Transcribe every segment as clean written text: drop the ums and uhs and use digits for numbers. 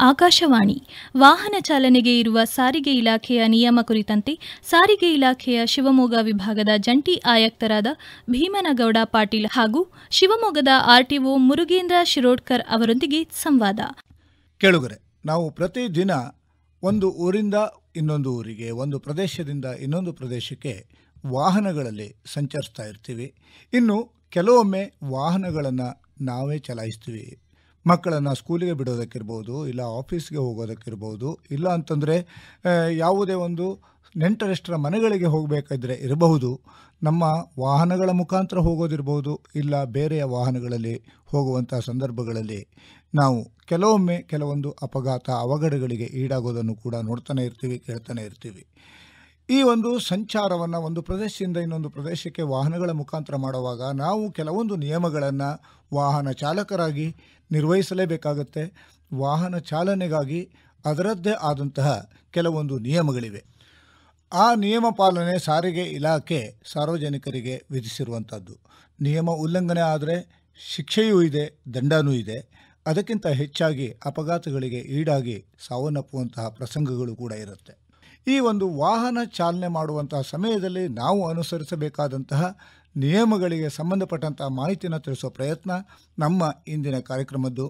ಆಕಾಶವಾಣಿ ವಾಹನ ಚಾಲನೆಗೆ ಇರುವ ಸಾರಿಗೆ ಇಲಾಖೆಯ ನಿಯಮ ಕುರಿತಂತೆ ಸಾರಿಗೆ ಇಲಾಖೆಯ ಶಿವಮೊಗ್ಗ ವಿಭಾಗದ ಜಂಟಿ ಆಯುಕ್ತರಾದ ಭೀಮನಗೌಡ ಪಾಟೀಲ್ ಹಾಗೂ ಶಿವಮೊಗ್ಗದ ಆರ್ಟಿಒ ಮುರುಗೇಂದ್ರ ಶಿರೋಡ್ಕರ್ ಅವರೊಂದಿಗೆ ಸಂವಾದ. ಕೇಳುಗರೆ, ನಾವು ಪ್ರತಿದಿನ ಒಂದು ಊರಿಂದ ಇನ್ನೊಂದು ಊರಿಗೆ, ಒಂದು ಪ್ರದೇಶದಿಂದ ಇನ್ನೊಂದು ಪ್ರದೇಶಕ್ಕೆ ವಾಹನಗಳಲ್ಲಿ ಸಂಚರಿಸ್ತಾ ಇರ್ತೀವಿ. ಇನ್ನು ಕೆಲವೊಮ್ಮೆ ವಾಹನಗಳನ್ನು ನಾವೇ ಚಲಾಯಿಸ್ತೀವಿ. ಮಕ್ಕಳನ್ನು ಸ್ಕೂಲಿಗೆ ಬಿಡೋದಕ್ಕಿರ್ಬೋದು, ಇಲ್ಲ ಆಫೀಸ್ಗೆ ಹೋಗೋದಕ್ಕಿರ್ಬೋದು, ಇಲ್ಲ ಅಂತಂದರೆ ಯಾವುದೇ ಒಂದು ನೆಂಟರಿಷ್ಟರ ಮನೆಗಳಿಗೆ ಹೋಗಬೇಕಾದ್ರೆ ಇರಬಹುದು. ನಮ್ಮ ವಾಹನಗಳ ಮುಖಾಂತರ ಹೋಗೋದಿರ್ಬೋದು, ಇಲ್ಲ ಬೇರೆಯ ವಾಹನಗಳಲ್ಲಿ ಹೋಗುವಂಥ ಸಂದರ್ಭಗಳಲ್ಲಿ ನಾವು ಕೆಲವೊಮ್ಮೆ ಕೆಲವೊಂದು ಅಪಘಾತ ಅವಘಡಗಳಿಗೆ ಈಡಾಗೋದನ್ನು ಕೂಡ ನೋಡ್ತಾನೆ ಇರ್ತೀವಿ, ಕೇಳ್ತಾನೆ ಇರ್ತೀವಿ. ಈ ಒಂದು ಸಂಚಾರವನ್ನು ಒಂದು ಪ್ರದೇಶದಿಂದ ಇನ್ನೊಂದು ಪ್ರದೇಶಕ್ಕೆ ವಾಹನಗಳ ಮುಖಾಂತರ ಮಾಡುವಾಗ ನಾವು ಕೆಲವೊಂದು ನಿಯಮಗಳನ್ನು ವಾಹನ ಚಾಲಕರಾಗಿ ನಿರ್ವಹಿಸಲೇಬೇಕಾಗತ್ತೆ. ವಾಹನ ಚಾಲನೆಗಾಗಿ ಅದರದ್ದೇ ಆದಂತಹ ಕೆಲವೊಂದು ನಿಯಮಗಳಿವೆ. ಆ ನಿಯಮ ಪಾಲನೆ ಸಾರಿಗೆ ಇಲಾಖೆ ಸಾರ್ವಜನಿಕರಿಗೆ ವಿಧಿಸಿರುವಂಥದ್ದು. ನಿಯಮ ಉಲ್ಲಂಘನೆ ಆದರೆ ಶಿಕ್ಷೆಯೂ ಇದೆ, ದಂಡನೂ ಇದೆ. ಅದಕ್ಕಿಂತ ಹೆಚ್ಚಾಗಿ ಅಪಘಾತಗಳಿಗೆ ಈಡಾಗಿ ಸಾವನ್ನಪ್ಪುವಂತಹ ಪ್ರಸಂಗಗಳು ಕೂಡ ಇರುತ್ತೆ. ಈ ಒಂದು ವಾಹನ ಚಾಲನೆ ಮಾಡುವಂತಹ ಸಮಯದಲ್ಲಿ ನಾವು ಅನುಸರಿಸಬೇಕಾದಂತಹ ನಿಯಮಗಳಿಗೆ ಸಂಬಂಧಪಟ್ಟಂತಹ ಮಾಹಿತಿಯನ್ನು ತಿಳಿಸೋ ಪ್ರಯತ್ನ ನಮ್ಮ ಇಂದಿನ ಕಾರ್ಯಕ್ರಮದ್ದು.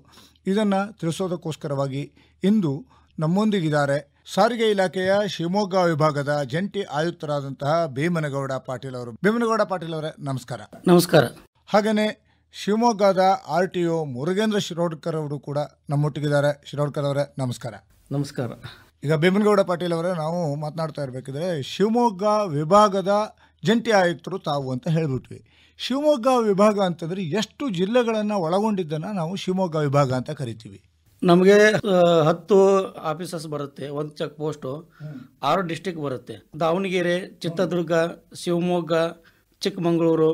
ಇದನ್ನು ತಿಳಿಸೋದಕ್ಕೋಸ್ಕರವಾಗಿ ಇಂದು ನಮ್ಮೊಂದಿಗಿದ್ದಾರೆ ಸಾರಿಗೆ ಇಲಾಖೆಯ ಶಿವಮೊಗ್ಗ ವಿಭಾಗದ ಜಂಟಿ ಆಯುಕ್ತರಾದಂತಹ ಭೀಮನಗೌಡ ಪಾಟೀಲ್ ಅವರು. ಭೀಮನಗೌಡ ಪಾಟೀಲ್ ಅವರೇ, ನಮಸ್ಕಾರ. ನಮಸ್ಕಾರ. ಹಾಗೆಯೇ ಶಿವಮೊಗ್ಗದ ಆರ್ಟಿಒ ಮುರುಗೇಂದ್ರ ಶಿರೋಡ್ಕರ್ ಅವರು ಕೂಡ ನಮ್ಮೊಟ್ಟಿಗಿದ್ದಾರೆ. ಶಿರೋಡ್ಕರ್ ಅವರೇ, ನಮಸ್ಕಾರ. ನಮಸ್ಕಾರ. ಈಗ ಭೀಮನಗೌಡ ಪಾಟೀಲ್ ಅವರೇ, ನಾವು ಮಾತನಾಡ್ತಾ ಇರಬೇಕಿದ್ರೆ ಶಿವಮೊಗ್ಗ ವಿಭಾಗದ ಜಂಟಿ ಆಯುಕ್ತರು ತಾವು ಅಂತ ಹೇಳಿಬಿಟ್ವಿ. ಶಿವಮೊಗ್ಗ ವಿಭಾಗ ಅಂತಂದರೆ ಎಷ್ಟು ಜಿಲ್ಲೆಗಳನ್ನು ಒಳಗೊಂಡಿದ್ದನ್ನು ನಾವು ಶಿವಮೊಗ್ಗ ವಿಭಾಗ ಅಂತ ಕರಿತೀವಿ. ನಮಗೆ 10 ಆಫೀಸಸ್ ಬರುತ್ತೆ, ಒಂದು ಚೆಕ್ ಪೋಸ್ಟು, 6 ಡಿಸ್ಟಿಕ್ ಬರುತ್ತೆ. ದಾವಣಗೆರೆ, ಚಿತ್ರದುರ್ಗ, ಶಿವಮೊಗ್ಗ, ಚಿಕ್ಕಮಗಳೂರು,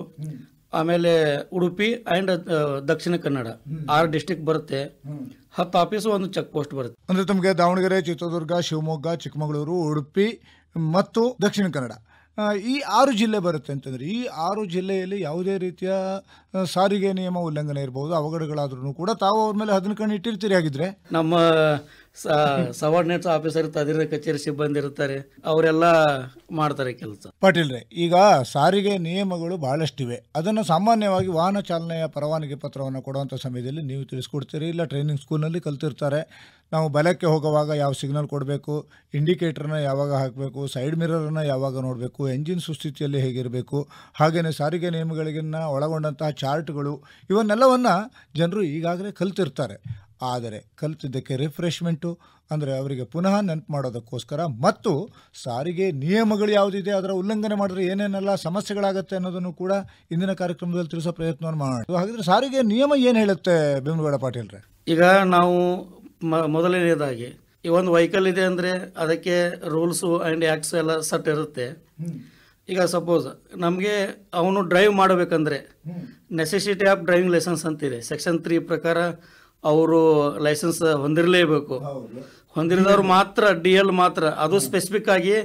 ಆಮೇಲೆ ಉಡುಪಿ ಆ್ಯಂಡ್ ದಕ್ಷಿಣ ಕನ್ನಡ 6 ಡಿಸ್ಟಿಕ್ ಬರುತ್ತೆ. 10 ಆಫೀಸು, ಒಂದು ಚೆಕ್ ಪೋಸ್ಟ್ ಬರುತ್ತೆ. ಅಂದರೆ ತಮಗೆ ದಾವಣಗೆರೆ, ಚಿತ್ರದುರ್ಗ, ಶಿವಮೊಗ್ಗ, ಚಿಕ್ಕಮಗಳೂರು, ಉಡುಪಿ ಮತ್ತು ದಕ್ಷಿಣ ಕನ್ನಡ ಈ 6 ಜಿಲ್ಲೆ ಬರುತ್ತೆ ಅಂತಂದರೆ ಈ 6 ಜಿಲ್ಲೆಯಲ್ಲಿ ಯಾವುದೇ ರೀತಿಯ ಸಾರಿಗೆ ನಿಯಮ ಉಲ್ಲಂಘನೆ ಇರ್ಬೋದು, ಅವಘಡಗಳಾದ್ರೂ ಕೂಡ ತಾವು ಅವ್ರ ಮೇಲೆ ಅದನ್ನ ಕಣ್ಣು ಇಟ್ಟಿರ್ತೀರಿ. ಆಗಿದ್ರೆ ನಮ್ಮ ಸಬಾರ್ಡಿನೇಟ್ಸ್ ಆಫೀಸರ್ ಇರ್ತಾರೆ, ಅಧಿಕಾರಿ ಕಚೇರಿ ಸಿಬ್ಬಂದಿ ಇರ್ತಾರೆ, ಅವರೆಲ್ಲ ಮಾಡ್ತಾರೆ ಕೆಲಸ. ಪಾಟೀಲ್ರೆ, ಈಗ ಸಾರಿಗೆ ನಿಯಮಗಳು ಬಹಳಷ್ಟಿವೆ. ಅದನ್ನು ಸಾಮಾನ್ಯವಾಗಿ ವಾಹನ ಚಾಲನೆಯ ಪರವಾನಗಿ ಪತ್ರವನ್ನು ಕೊಡುವಂಥ ಸಮಯದಲ್ಲಿ ನೀವು ತಿಳಿಸ್ಕೊಡ್ತೀರಿ, ಇಲ್ಲ ಟ್ರೈನಿಂಗ್ ಸ್ಕೂಲ್ನಲ್ಲಿ ಕಲ್ತಿರ್ತಾರೆ. ನಾವು ಬಲಕ್ಕೆ ಹೋಗುವಾಗ ಯಾವ ಸಿಗ್ನಲ್ ಕೊಡಬೇಕು, ಇಂಡಿಕೇಟರ್ನ ಯಾವಾಗ ಹಾಕಬೇಕು, ಸೈಡ್ ಮಿರರನ್ನು ಯಾವಾಗ ನೋಡಬೇಕು, ಎಂಜಿನ್ ಸುಸ್ಥಿತಿಯಲ್ಲಿ ಹೇಗಿರಬೇಕು, ಹಾಗೆಯೇ ಸಾರಿಗೆ ನಿಯಮಗಳಿಗಿನ್ನ ಒಳಗೊಂಡಂತಹ ಚಾರ್ಟ್ಗಳು, ಇವನ್ನೆಲ್ಲವನ್ನು ಜನರು ಈಗಾಗಲೇ ಕಲ್ತಿರ್ತಾರೆ. ಆದರೆ ಕಲ್ತಿದ್ದಕ್ಕೆ ರಿಫ್ರೆಶ್ಮೆಂಟು ಅಂದರೆ ಅವರಿಗೆ ಪುನಃ ನೆನಪು ಮಾಡೋದಕ್ಕೋಸ್ಕರ ಮತ್ತು ಸಾರಿಗೆ ನಿಯಮಗಳು ಯಾವುದಿದೆ ಅದರ ಉಲ್ಲಂಘನೆ ಮಾಡಿದ್ರೆ ಏನೇನೆಲ್ಲ ಸಮಸ್ಯೆಗಳಾಗುತ್ತೆ ಅನ್ನೋದನ್ನು ಕೂಡ ಇಂದಿನ ಕಾರ್ಯಕ್ರಮದಲ್ಲಿ ತಿಳಿಸೋ ಪ್ರಯತ್ನವನ್ನು ಮಾಡೋಣ. ಹಾಗಿದ್ರೆ ಸಾರಿಗೆ ನಿಯಮ ಏನು ಹೇಳುತ್ತೆ ಭೀಮನಗೌಡ ಪಾಟೀಲ್ರೆ? ಈಗ ನಾವು ಮೊದಲನೇದಾಗಿ ಈ ಒಂದು ವೆಹಿಕಲ್ ಇದೆ ಅಂದರೆ ಅದಕ್ಕೆ ರೂಲ್ಸು ಆ್ಯಂಡ್ ಆ್ಯಕ್ಟ್ಸ್ ಎಲ್ಲ ಸಟ್ ಇರುತ್ತೆ. ಈಗ ಸಪೋಸ್ ನಮಗೆ ಅವನು ಡ್ರೈವ್ ಮಾಡಬೇಕಂದ್ರೆ ನೆಸೆಸಿಟಿ ಆಫ್ ಡ್ರೈವಿಂಗ್ ಲೈಸೆನ್ಸ್ ಅಂತಿದೆ. ಸೆಕ್ಷನ್ 3 ಪ್ರಕಾರ ಅವರು ಲೈಸೆನ್ಸ್ ಹೊಂದಿರಲೇಬೇಕು. ಹೊಂದಿರಿದವ್ರು ಮಾತ್ರ DL ಮಾತ್ರ, ಅದು ಸ್ಪೆಸಿಫಿಕ್ ಆಗಿ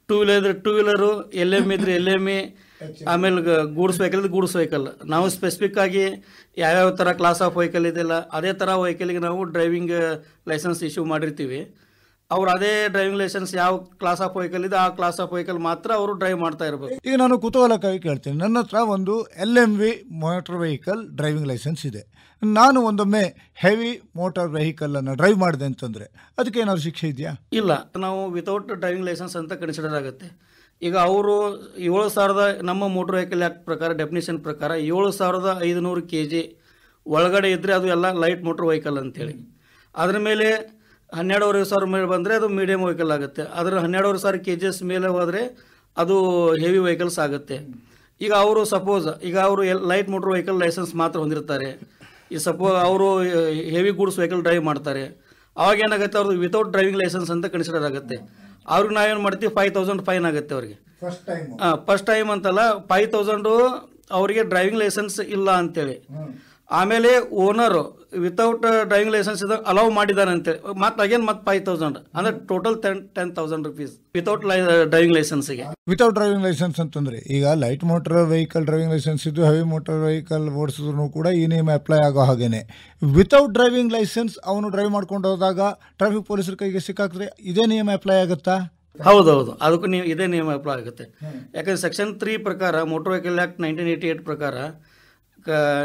ಟೂ ವೀಲರು LM ಇದ್ರೆ LME, ಆಮೇಲೆ ಗೂಡ್ಸ್ ವೆಹಿಕಲ್ ಗೂಡ್ಸ್ ವೆಹಿಕಲ್. ನಾವು ಸ್ಪೆಸಿಫಿಕ್ ಆಗಿ ಯಾವ್ಯಾವ ಥರ ಕ್ಲಾಸ್ ಆಫ್ ವೆಹಿಕಲ್ ಇದೆಯಲ್ಲ ಅದೇ ಥರ ವೆಹಿಕಲ್ಗೆ ನಾವು ಡ್ರೈವಿಂಗ್ ಲೈಸೆನ್ಸ್ ಇಶ್ಯೂ ಮಾಡಿರ್ತೀವಿ. ಅವ್ರು ಅದೇ ಡ್ರೈವಿಂಗ್ ಲೈಸೆನ್ಸ್ ಯಾವ ಕ್ಲಾಸ್ ಆಫ್ ವೆಹಿಕಲ್ ಇದೆ ಆ ಕ್ಲಾಸ್ ಆಫ್ ವೆಹಿಕಲ್ ಮಾತ್ರ ಅವರು ಡ್ರೈವ್ ಮಾಡ್ತಾ ಇರಬೇಕು. ಈಗ ನಾನು ಕುತೂಹಲಕ್ಕಾಗಿ ಕೇಳ್ತೀನಿ, ನನ್ನ ಹತ್ರ ಒಂದು LMV motor vehicle driving licence ಇದೆ. ನಾನು ಒಂದೊಮ್ಮೆ ಹೆವಿ ಮೋಟಾರ್ ವೆಹಿಕಲನ್ನು ಡ್ರೈವ್ ಮಾಡಿದೆ ಅಂತಂದರೆ ಅದಕ್ಕೆ ಏನಾದ್ರು ಶಿಕ್ಷೆ ಇದೆಯಾ? ಇಲ್ಲ, ನಾವು ವಿತೌಟ್ ಡ್ರೈವಿಂಗ್ ಲೈಸೆನ್ಸ್ ಅಂತ ಕನ್ಸಿಡರ್ ಆಗುತ್ತೆ. ಈಗ ಅವರು 7,000 ನಮ್ಮ ಮೋಟರ್ ವೆಹಿಕಲ್ ಆ್ಯಕ್ಟ್ ಪ್ರಕಾರ ಡೆಫಿನೇಷನ್ ಪ್ರಕಾರ 7,500 kg ಒಳಗಡೆ ಇದ್ದರೆ ಅದು ಎಲ್ಲ ಲೈಟ್ ಮೋಟರ್ ವೆಹಿಕಲ್ ಅಂತೇಳಿ. ಅದರ ಮೇಲೆ 12,500 ಮೇಲೆ ಬಂದರೆ ಅದು ಮೀಡಿಯಮ್ ವೆಹಿಕಲ್ ಆಗುತ್ತೆ. ಅದರ 12,500 kgs ಮೇಲೆ ಹೋದರೆ ಅದು ಹೆವಿ ವೆಹಿಕಲ್ಸ್ ಆಗುತ್ತೆ. ಈಗ ಅವರು ಸಪೋಸ್ ಈಗ ಅವರು ಲೈಟ್ ಮೋಟರ್ ವೆಹಿಕಲ್ ಲೈಸೆನ್ಸ್ ಮಾತ್ರ ಹೊಂದಿರ್ತಾರೆ. ಈ ಸಪೋಸ್ ಅವರು ಹೆವಿ ಗೂಡ್ಸ್ ವೆಹಿಕಲ್ ಡ್ರೈವ್ ಮಾಡ್ತಾರೆ, ಅವಾಗ ಏನಾಗುತ್ತೆ ಅವ್ರದ್ದು ವಿತೌಟ್ ಡ್ರೈವಿಂಗ್ ಲೈಸೆನ್ಸ್ ಅಂತ ಕನ್ಸಿಡರ್ ಆಗುತ್ತೆ. ಅವ್ರಿಗೆ ನಾವೇನು ಮಾಡ್ತೀವಿ, 5,000 ಫೈನ್ ಆಗುತ್ತೆ ಅವ್ರಿಗೆ. ಫಸ್ಟ್ ಟೈಮ್ ಅಂತಲ್ಲ, 5,000 ಅವರಿಗೆ ಡ್ರೈವಿಂಗ್ ಲೈಸೆನ್ಸ್ ಇಲ್ಲ ಅಂತೇಳಿ. ಆಮೇಲೆ ಓನರು ವಿತೌಟ್ ಡ್ರೈವಿಂಗ್ ಲೈಸೆನ್ಸ್ ಇದ್ದಾಗ ಅಲೌ ಮಾಡಿದ್ದಾನೆ ಅಂತೇಳಿ ಮತ್ತೆ ಅಗೇನ್ ಮತ್ತೆ 5,000 ಅಂದ್ರೆ ಟೋಟಲ್ 10,000 rupees ವಿತೌಟ್ ಡ್ರೈವಿಂಗ್ ಲೈಸೆನ್ಸ್ಗೆ. ವಿತೌಟ್ ಡ್ರೈವಿಂಗ್ ಲೈಸೆನ್ಸ್ ಅಂತಂದ್ರೆ ಈಗ light motor vehicle driving licence ಇದ್ದು ಹೆವಿ ಮೋಟರ್ ವೆಹಿಕಲ್ ಓಡಿಸಿದ್ರು ಕೂಡ ಈ ನಿಯಮ ಅಪ್ಲೈ ಆಗೋ ಹಾಗೇನೆ. ವಿತೌಟ್ ಡ್ರೈವಿಂಗ್ ಲೈಸೆನ್ಸ್ ಅವನು ಡ್ರೈವ್ ಮಾಡ್ಕೊಂಡು ಹೋದಾಗ ಟ್ರಾಫಿಕ್ ಪೊಲೀಸರ ಕೈಗೆ ಸಿಕ್ಕಾಕ್ರೆ ಇದೇ ನಿಯಮ ಅಪ್ಲೈ ಆಗುತ್ತಾ? ಹೌದೌದು, ಅದಕ್ಕೂ ನೀವು ಇದೇ ನಿಯಮ ಅಪ್ಲೈ ಆಗುತ್ತೆ. ಯಾಕಂದ್ರೆ ಸೆಕ್ಷನ್ 3 ಪ್ರಕಾರ ಮೋಟರ್ ವೆಹಿಕಲ್ ಆ್ಯಕ್ಟ್ 1988 ಪ್ರಕಾರ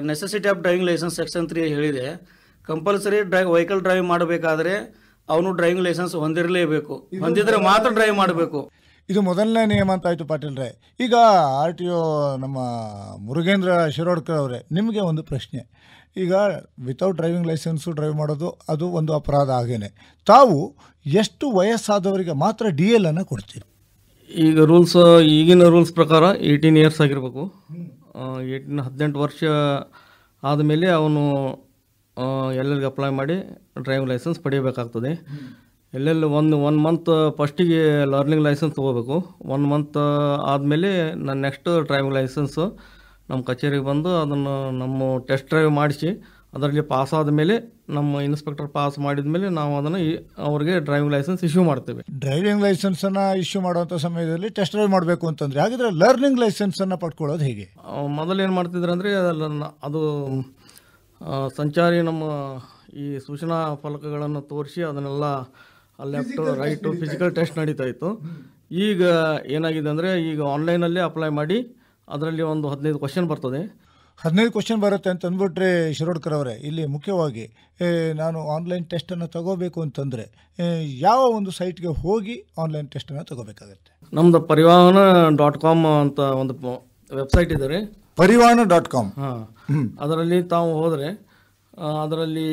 necessity of driving licence section 3 ಹೇಳಿದೆ, ಕಂಪಲ್ಸರಿ ವೆಹಿಕಲ್ ಡ್ರೈವ್ ಮಾಡಬೇಕಾದ್ರೆ ಅವನು ಡ್ರೈವಿಂಗ್ ಲೈಸೆನ್ಸ್ ಹೊಂದಿರಲೇಬೇಕು, ಹೊಂದಿದ್ರೆ ಮಾತ್ರ ಡ್ರೈವ್ ಮಾಡಬೇಕು. ಇದು ಮೊದಲನೇ ನಿಯಮ ಅಂತ ಆಯಿತು ಪಾಟೀಲ್ರೆ. ಈಗ RTO ನಮ್ಮ ಮುರುಗೇಂದ್ರ ಶಿರೋಡ್ಕರ್ ಅವರೇ, ನಿಮಗೆ ಒಂದು ಪ್ರಶ್ನೆ. ಈಗ ವಿತೌಟ್ ಡ್ರೈವಿಂಗ್ ಲೈಸೆನ್ಸು ಡ್ರೈವ್ ಮಾಡೋದು ಅದು ಒಂದು ಅಪರಾಧ ಆಗೇನೆ. ತಾವು ಎಷ್ಟು ವಯಸ್ಸಾದವರಿಗೆ ಮಾತ್ರ DL ಅನ್ನು ಕೊಡ್ತೀರಿ? ಈಗ ಈಗಿನ ರೂಲ್ಸ್ ಪ್ರಕಾರ 18 ಇಯರ್ಸ್ ಆಗಿರಬೇಕು. 18 ವರ್ಷ ಆದಮೇಲೆ ಅವನು ಎಲ್ಲೆಲ್ಲಿಗೆ ಅಪ್ಲೈ ಮಾಡಿ ಡ್ರೈವಿಂಗ್ ಲೈಸೆನ್ಸ್ ಪಡೆಯಬೇಕಾಗ್ತದೆ. ಎಲ್ಲೆಲ್ಲಿ ಒನ್ ಮಂತ್ ಫಸ್ಟಿಗೆ ಲರ್ನಿಂಗ್ ಲೈಸೆನ್ಸ್ ತೊಗೋಬೇಕು. 1 ಮಂತ್ ಆದಮೇಲೆ ನಾನು ನೆಕ್ಸ್ಟ್ ಡ್ರೈವಿಂಗ್ ಲೈಸೆನ್ಸು ನಮ್ಮ ಕಚೇರಿಗೆ ಬಂದು ಅದನ್ನು ನಮ್ಮ ಟೆಸ್ಟ್ ಡ್ರೈವ್ ಮಾಡಿಸಿ ಅದರಲ್ಲಿ ಪಾಸ್ ಆದಮೇಲೆ ನಮ್ಮ ಇನ್ಸ್ಪೆಕ್ಟರ್ ಪಾಸ್ ಮಾಡಿದ ಮೇಲೆ ನಾವು ಅದನ್ನು ಅವ್ರಿಗೆ ಡ್ರೈವಿಂಗ್ ಲೈಸೆನ್ಸ್ ಇಶ್ಯೂ ಮಾಡ್ತೇವೆ. ಡ್ರೈವಿಂಗ್ ಲೈಸೆನ್ಸನ್ನು ಇಶ್ಯೂ ಮಾಡುವಂಥ ಸಮಯದಲ್ಲಿ ಟೆಸ್ಟ್ ಡ್ರೈವ್ ಮಾಡಬೇಕು ಅಂತಂದರೆ ಹಾಗಿದ್ರೆ ಲರ್ನಿಂಗ್ ಲೈಸೆನ್ಸನ್ನು ಪಡ್ಕೊಳ್ಳೋದು ಹೇಗೆ? ಮೊದಲು ಏನು ಮಾಡ್ತಿದ್ರು ಅಂದರೆ ಅದು ಸಂಚಾರಿ ನಮ್ಮ ಈ ಸೂಚನಾ ಫಲಕಗಳನ್ನು ತೋರಿಸಿ ಅದನ್ನೆಲ್ಲ ಲೆಫ್ಟ್ ರೈಟು ಫಿಸಿಕಲ್ ಟೆಸ್ಟ್ ನಡೀತಾ ಇತ್ತು. ಈಗ ಏನಾಗಿದೆ ಅಂದರೆ ಈಗ ಆನ್ಲೈನಲ್ಲೇ ಅಪ್ಲೈ ಮಾಡಿ ಅದರಲ್ಲಿ ಒಂದು 15 ಕ್ವಶನ್ ಬರ್ತದೆ. 15 ಕ್ವಶನ್ ಬರುತ್ತೆ ಅಂತ ಅಂದ್ಬಿಟ್ರೆ ಶಿರೋಡ್ಕರ್ ಅವರೇ, ಇಲ್ಲಿ ಮುಖ್ಯವಾಗಿ ನಾನು ಆನ್ಲೈನ್ ಟೆಸ್ಟನ್ನು ತಗೋಬೇಕು ಅಂತಂದರೆ ಯಾವ ಒಂದು ಸೈಟ್ಗೆ ಹೋಗಿ ಆನ್ಲೈನ್ ಟೆಸ್ಟನ್ನು ತಗೋಬೇಕಾಗತ್ತೆ? ನಮ್ಮದು ಪರಿವಾಹನ.com ಅಂತ ಒಂದು ವೆಬ್ಸೈಟ್ ಇದೆ ರೀ, ಪರಿವಾಹನ.com. ಅದರಲ್ಲಿ ತಾವು ಹೋದರೆ ಅದರಲ್ಲಿ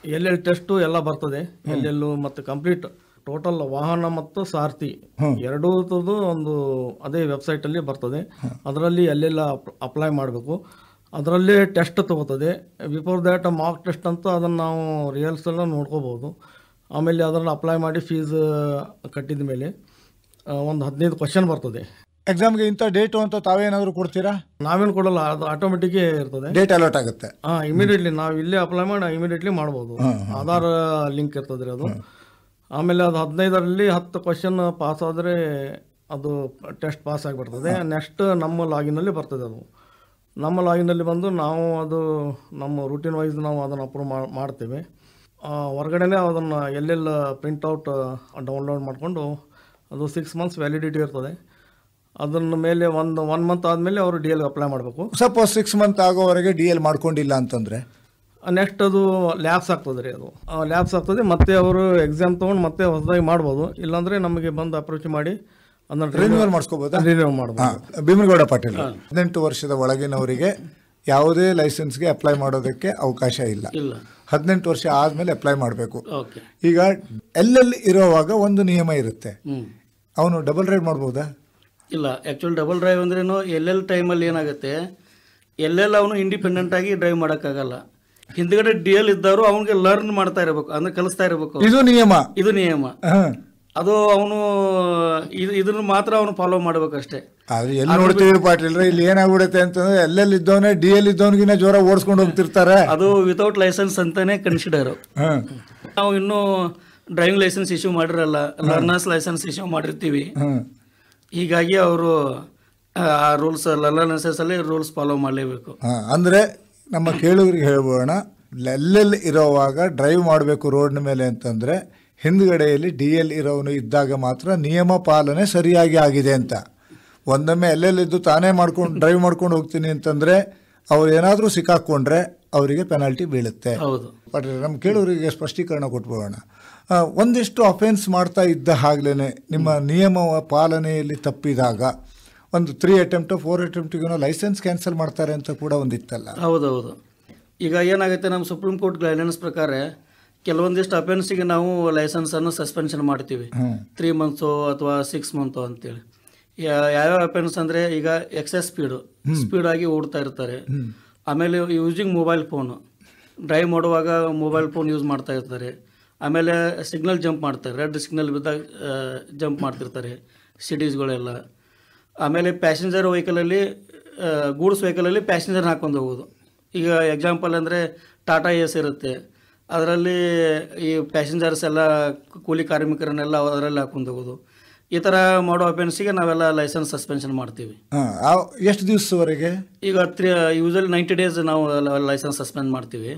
ಎಲ್ಲೆಲ್ಲಿ ಟೆಸ್ಟು ಎಲ್ಲ ಬರ್ತದೆ, ಎಲ್ಲೆಲ್ಲೂ ಮತ್ತು ಕಂಪ್ಲೀಟ್ ಟೋಟಲ್ ವಾಹನ ಮತ್ತು ಸಾರಥಿ ಎರಡೂ ಒಂದು ಅದೇ ವೆಬ್ಸೈಟಲ್ಲಿ ಬರ್ತದೆ. ಅದರಲ್ಲಿ ಎಲ್ಲೆಲ್ಲ ಅಪ್ಲೈ ಮಾಡಬೇಕು ಅದರಲ್ಲೇ ಟೆಸ್ಟ್ ತೊಗೋತದೆ. ಬಿಫೋರ್ ದ್ಯಾಟ್ ಮಾರ್ಕ್ ಟೆಸ್ಟ್ ಅಂತ ಅದನ್ನು ನಾವು ರಿಯಲ್ಸ್ ಎಲ್ಲ ನೋಡ್ಕೋಬೋದು. ಆಮೇಲೆ ಅದನ್ನು ಅಪ್ಲೈ ಮಾಡಿ ಫೀಸ್ ಕಟ್ಟಿದ ಮೇಲೆ ಒಂದು 15 ಕ್ವಶನ್ ಬರ್ತದೆ. ಎಕ್ಸಾಮ್ಗೆ ಇಂಥ ಡೇಟು ಅಂತ ತಾವೇನಾದರೂ ಕೊಡ್ತೀರಾ? ನಾವೇನು ಕೊಡಲ್ಲ, ಅದು ಆಟೋಮೆಟಿಕ್ಕೇ ಇರ್ತದೆ, ಡೇಟ್ ಅಲರ್ಟ್ ಆಗುತ್ತೆ. ಇಮಿಡಿಯೇಟ್ಲಿ ನಾವು ಇಲ್ಲೇ ಅಪ್ಲೈ ಮಾಡಿ ಇಮಿಡಿಯೇಟ್ಲಿ ಮಾಡ್ಬೋದು. ಆಧಾರ್ ಲಿಂಕ್ ಇರ್ತದೆ ರೀ ಅದು. ಆಮೇಲೆ ಅದು 15ರಲ್ಲಿ 10 ಕ್ವಶನ್ ಪಾಸ್ ಆದರೆ ಅದು ಟೆಸ್ಟ್ ಪಾಸ್ ಆಗಿಬಿಡ್ತದೆ. ನೆಕ್ಸ್ಟ್ ನಮ್ಮ ಲಾಗಿನಲ್ಲಿ ಬರ್ತದೆ. ಅದು ನಮ್ಮ ಲಾಗಿನಲ್ಲಿ ಬಂದು ನಾವು ಅದು ನಮ್ಮ ರೂಟೀನ್ ವೈಸ್ ನಾವು ಅದನ್ನು ಅಪ್ರೂವ್ ಮಾಡ್ತೇವೆ. ಹೊರಗಡೆನೇ ಅದನ್ನು ಎಲ್ಲೆಲ್ಲ ಪ್ರಿಂಟೌಟ್ ಡೌನ್ಲೋಡ್ ಮಾಡಿಕೊಂಡು ಅದು 6 ಮಂತ್ಸ್ ವ್ಯಾಲಿಡಿಟಿ ಇರ್ತದೆ. ಅದನ್ನ ಮೇಲೆ ಒನ್ ಮಂತ್ ಆದಮೇಲೆ ಅವರು DL ಅಪ್ಲೈ ಮಾಡಬೇಕು. ಸಪೋಸ್ 6 ಮಂತ್ ಆಗೋವರೆಗೆ DL ಮಾಡ್ಕೊಂಡಿಲ್ಲ ಅಂತಂದರೆ ನೆಕ್ಸ್ಟ್ ಅದು ಲ್ಯಾಬ್ಸ್ ಆಗ್ತದೆ ರೀ. ಅದು ಲ್ಯಾಬ್ಸ್ ಆಗ್ತದೆ, ಮತ್ತೆ ಅವರು ಎಕ್ಸಾಮ್ ತೊಗೊಂಡು ಮತ್ತೆ ಹೊಸದಾಗಿ ಮಾಡ್ಬೋದು. ಇಲ್ಲಾಂದರೆ ನಮಗೆ ಬಂದು ಅಪ್ರೋಚ್ ಮಾಡಿ ಅದನ್ನು ರಿನ್ಯೂವಲ್ ಮಾಡಿಸ್ಕೋಬೋದು. ರಿನ್ಯೂ ಮಾಡ್ಬೋದು. ಭೀಮನಗೌಡ ಪಾಟೀಲ್, 18 ವರ್ಷದ ಒಳಗಿನವರಿಗೆ ಯಾವುದೇ ಲೈಸೆನ್ಸ್ಗೆ ಅಪ್ಲೈ ಮಾಡೋದಕ್ಕೆ ಅವಕಾಶ ಇಲ್ಲ. 18 ವರ್ಷ ಆದಮೇಲೆ ಅಪ್ಲೈ ಮಾಡಬೇಕು. ಈಗ ಎಲ್ಲೆಲ್ಲಿ ಇರೋವಾಗ ಒಂದು ನಿಯಮ ಇರುತ್ತೆ, ಅವನು ಡಬಲ್ ರೈಡ್ ಮಾಡ್ಬೋದಾ? ಇಲ್ಲ, ಆ್ಯಕ್ಚುಲಿ ಡಬಲ್ ಡ್ರೈವ್ ಅಂದ್ರೇನು ಎಲ್ಲೆಲ್ಲಿ ಟೈಮಲ್ಲಿ ಏನಾಗುತ್ತೆ, ಎಲ್ಲೆಲ್ಲ ಅವನು ಇಂಡಿಪೆಂಡೆಂಟಾಗಿ ಡ್ರೈವ್ ಮಾಡೋಕ್ಕಾಗಲ್ಲ. ಹಿಂದ್ಗಡೆ DL ಇದ್ದವರು ಅವನಿಗೆ ಲರ್ನ್ ಮಾಡ್ತಾ ಇರಬೇಕು, ಅಂದ್ರೆ ಕಲಿಸ್ತಾ ಇರಬೇಕು. ಇದು ನಿಯಮ. ಅದು ಅವನು ಇದನ್ನು ಮಾತ್ರ ಅವನು ಫಾಲೋ ಮಾಡ್ಬೇಕಷ್ಟೇ. ಅದು ಎಲ್ಲಿ ನೋಡ್ತೀವಿ ಪಾಟೀಲ್, ಇಲ್ಲಿ ಏನಾಗ್ಬಿಡುತ್ತೆ ಅಂತಂದ್ರೆ ಎಲ್ಲೆಲ್ಲಿ ಇದ್ದವನೇ DL ಇದ್ದವನಿಗಿನ ಜೋರ ಓಡಿಸ್ಕೊಂಡು ಹೋಗ್ತಿರ್ತಾರೆ. ಅದು ವಿತೌಟ್ ಲೈಸೆನ್ಸ್ ಅಂತಾನೆ ಕನ್ಸಿಡರ್. ನಾವು ಇನ್ನೂ ಡ್ರೈವಿಂಗ್ ಲೈಸೆನ್ಸ್ ಇಶ್ಯೂ ಮಾಡಿರಲ್ಲ, ಲರ್ನರ್ಸ್ ಲೈಸೆನ್ಸ್ ಇಶ್ಯೂ ಮಾಡಿರ್ತೀವಿ. ಹೀಗಾಗಿ ಅವರು ಆ ರೂಲ್ಸ್ ಲರ್ನರ್ಸಲ್ಲಿ ರೂಲ್ಸ್ ಫಾಲೋ ಮಾಡಲೇಬೇಕು. ಅಂದರೆ ನಮ್ಮ ಕೇಳುಗರಿಗೆ ಹೇಳ್ಬೋಣ, ಎಲ್ಲೆಲ್ಲಿ ಇರೋವಾಗ ಡ್ರೈವ್ ಮಾಡಬೇಕು ರೋಡ್ನ ಮೇಲೆ ಅಂತಂದರೆ ಹಿಂದ್ಗಡೆಯಲ್ಲಿ DL ಇರೋನು ಇದ್ದಾಗ ಮಾತ್ರ ನಿಯಮ ಪಾಲನೆ ಸರಿಯಾಗಿ ಆಗಿದೆ ಅಂತ. ಒಂದೊಮ್ಮೆ ಎಲ್ಲೆಲ್ಲಿದ್ದು ತಾನೇ ಡ್ರೈವ್ ಮಾಡ್ಕೊಂಡು ಹೋಗ್ತೀನಿ ಅಂತಂದರೆ ಅವ್ರು ಏನಾದರೂ ಸಿಕ್ಕಾಕ್ಕೊಂಡ್ರೆ ಅವರಿಗೆ ಪೆನಾಲ್ಟಿ ಬೀಳುತ್ತೆ. ಬಟ್ ನಮ್ಮ ಕೇಳುಗರಿಗೆ ಸ್ಪಷ್ಟೀಕರಣ ಕೊಟ್ಬೋಣ. ಒಂದಿಷ್ಟು ಅಫೆನ್ಸ್ ಮಾಡ್ತಾ ಇದ್ದ ಹಾಗಲೇ ನಿಮ್ಮ ನಿಯಮ ಪಾಲನೆಯಲ್ಲಿ ತಪ್ಪಿದಾಗ ಒಂದು 3 ಅಟೆಂಪ್ಟ್ 4 ಅಟೆಂಪ್ಟಿಗೂ ಲೈಸೆನ್ಸ್ ಕ್ಯಾನ್ಸಲ್ ಮಾಡ್ತಾರೆ ಅಂತ ಕೂಡ ಒಂದಿತ್ತಲ್ಲ? ಹೌದೌದು. ಈಗ ಏನಾಗುತ್ತೆ, ನಮ್ಮ ಸುಪ್ರೀಂ ಕೋರ್ಟ್ ಗೈಡ್ಲೈನ್ಸ್ ಪ್ರಕಾರ ಕೆಲವೊಂದಿಷ್ಟು ಅಫೆನ್ಸಿಗೆ ನಾವು ಲೈಸೆನ್ಸನ್ನು ಸಸ್ಪೆನ್ಷನ್ ಮಾಡ್ತೀವಿ, 3 ಮಂತ್ಸು ಅಥವಾ 6 ಮಂತು ಅಂತೇಳಿ. ಯಾವ್ಯಾವ ಅಫೆನ್ಸ್ ಅಂದರೆ, ಈಗ ಎಕ್ಸೆಸ್ ಸ್ಪೀಡಾಗಿ ಓಡ್ತಾ ಇರ್ತಾರೆ. ಆಮೇಲೆ ಯೂಸಿಂಗ್ ಮೊಬೈಲ್ ಫೋನು, ಡ್ರೈವ್ ಮಾಡುವಾಗ ಮೊಬೈಲ್ ಫೋನ್ ಯೂಸ್ ಮಾಡ್ತಾ ಇರ್ತಾರೆ. ಆಮೇಲೆ ಸಿಗ್ನಲ್ ಜಂಪ್ ಮಾಡ್ತಾರೆ, ರೆಡ್ ಸಿಗ್ನಲ್ ಬಿದ್ದಾಗ ಜಂಪ್ ಮಾಡ್ತಿರ್ತಾರೆ ಸಿಟೀಸ್ಗಳೆಲ್ಲ. ಆಮೇಲೆ ಪ್ಯಾಸೆಂಜರ್ ವೆಹಿಕಲಲ್ಲಿ ಗೂಡ್ಸ್ ವೆಹಿಕಲಲ್ಲಿ ಪ್ಯಾಸೆಂಜರ್ನ ಹಾಕೊಂಡು ಹೋಗೋದು, ಈಗ ಎಕ್ಸಾಂಪಲ್ ಅಂದರೆ ಟಾಟಾ ಎಸ್ ಇರುತ್ತೆ, ಅದರಲ್ಲಿ ಈ ಪ್ಯಾಸೆಂಜರ್ಸ್ ಎಲ್ಲ ಕೂಲಿ ಕಾರ್ಮಿಕರನ್ನೆಲ್ಲ ಅದರಲ್ಲಿ ಹಾಕೊಂಡು ಹೋಗೋದು. ಈ ಥರ ಮಾಡೋ ಅಫೆನ್ಸಿಗೆ ನಾವೆಲ್ಲ ಲೈಸೆನ್ಸ್ ಸಸ್ಪೆನ್ಷನ್ ಮಾಡ್ತೀವಿ. ಎಷ್ಟು ದಿವಸದವರೆಗೆ? ಈಗ ಯೂಶಲಿ 90 days ನಾವು ಲೈಸೆನ್ಸ್ ಸಸ್ಪೆಂಡ್ ಮಾಡ್ತೀವಿ.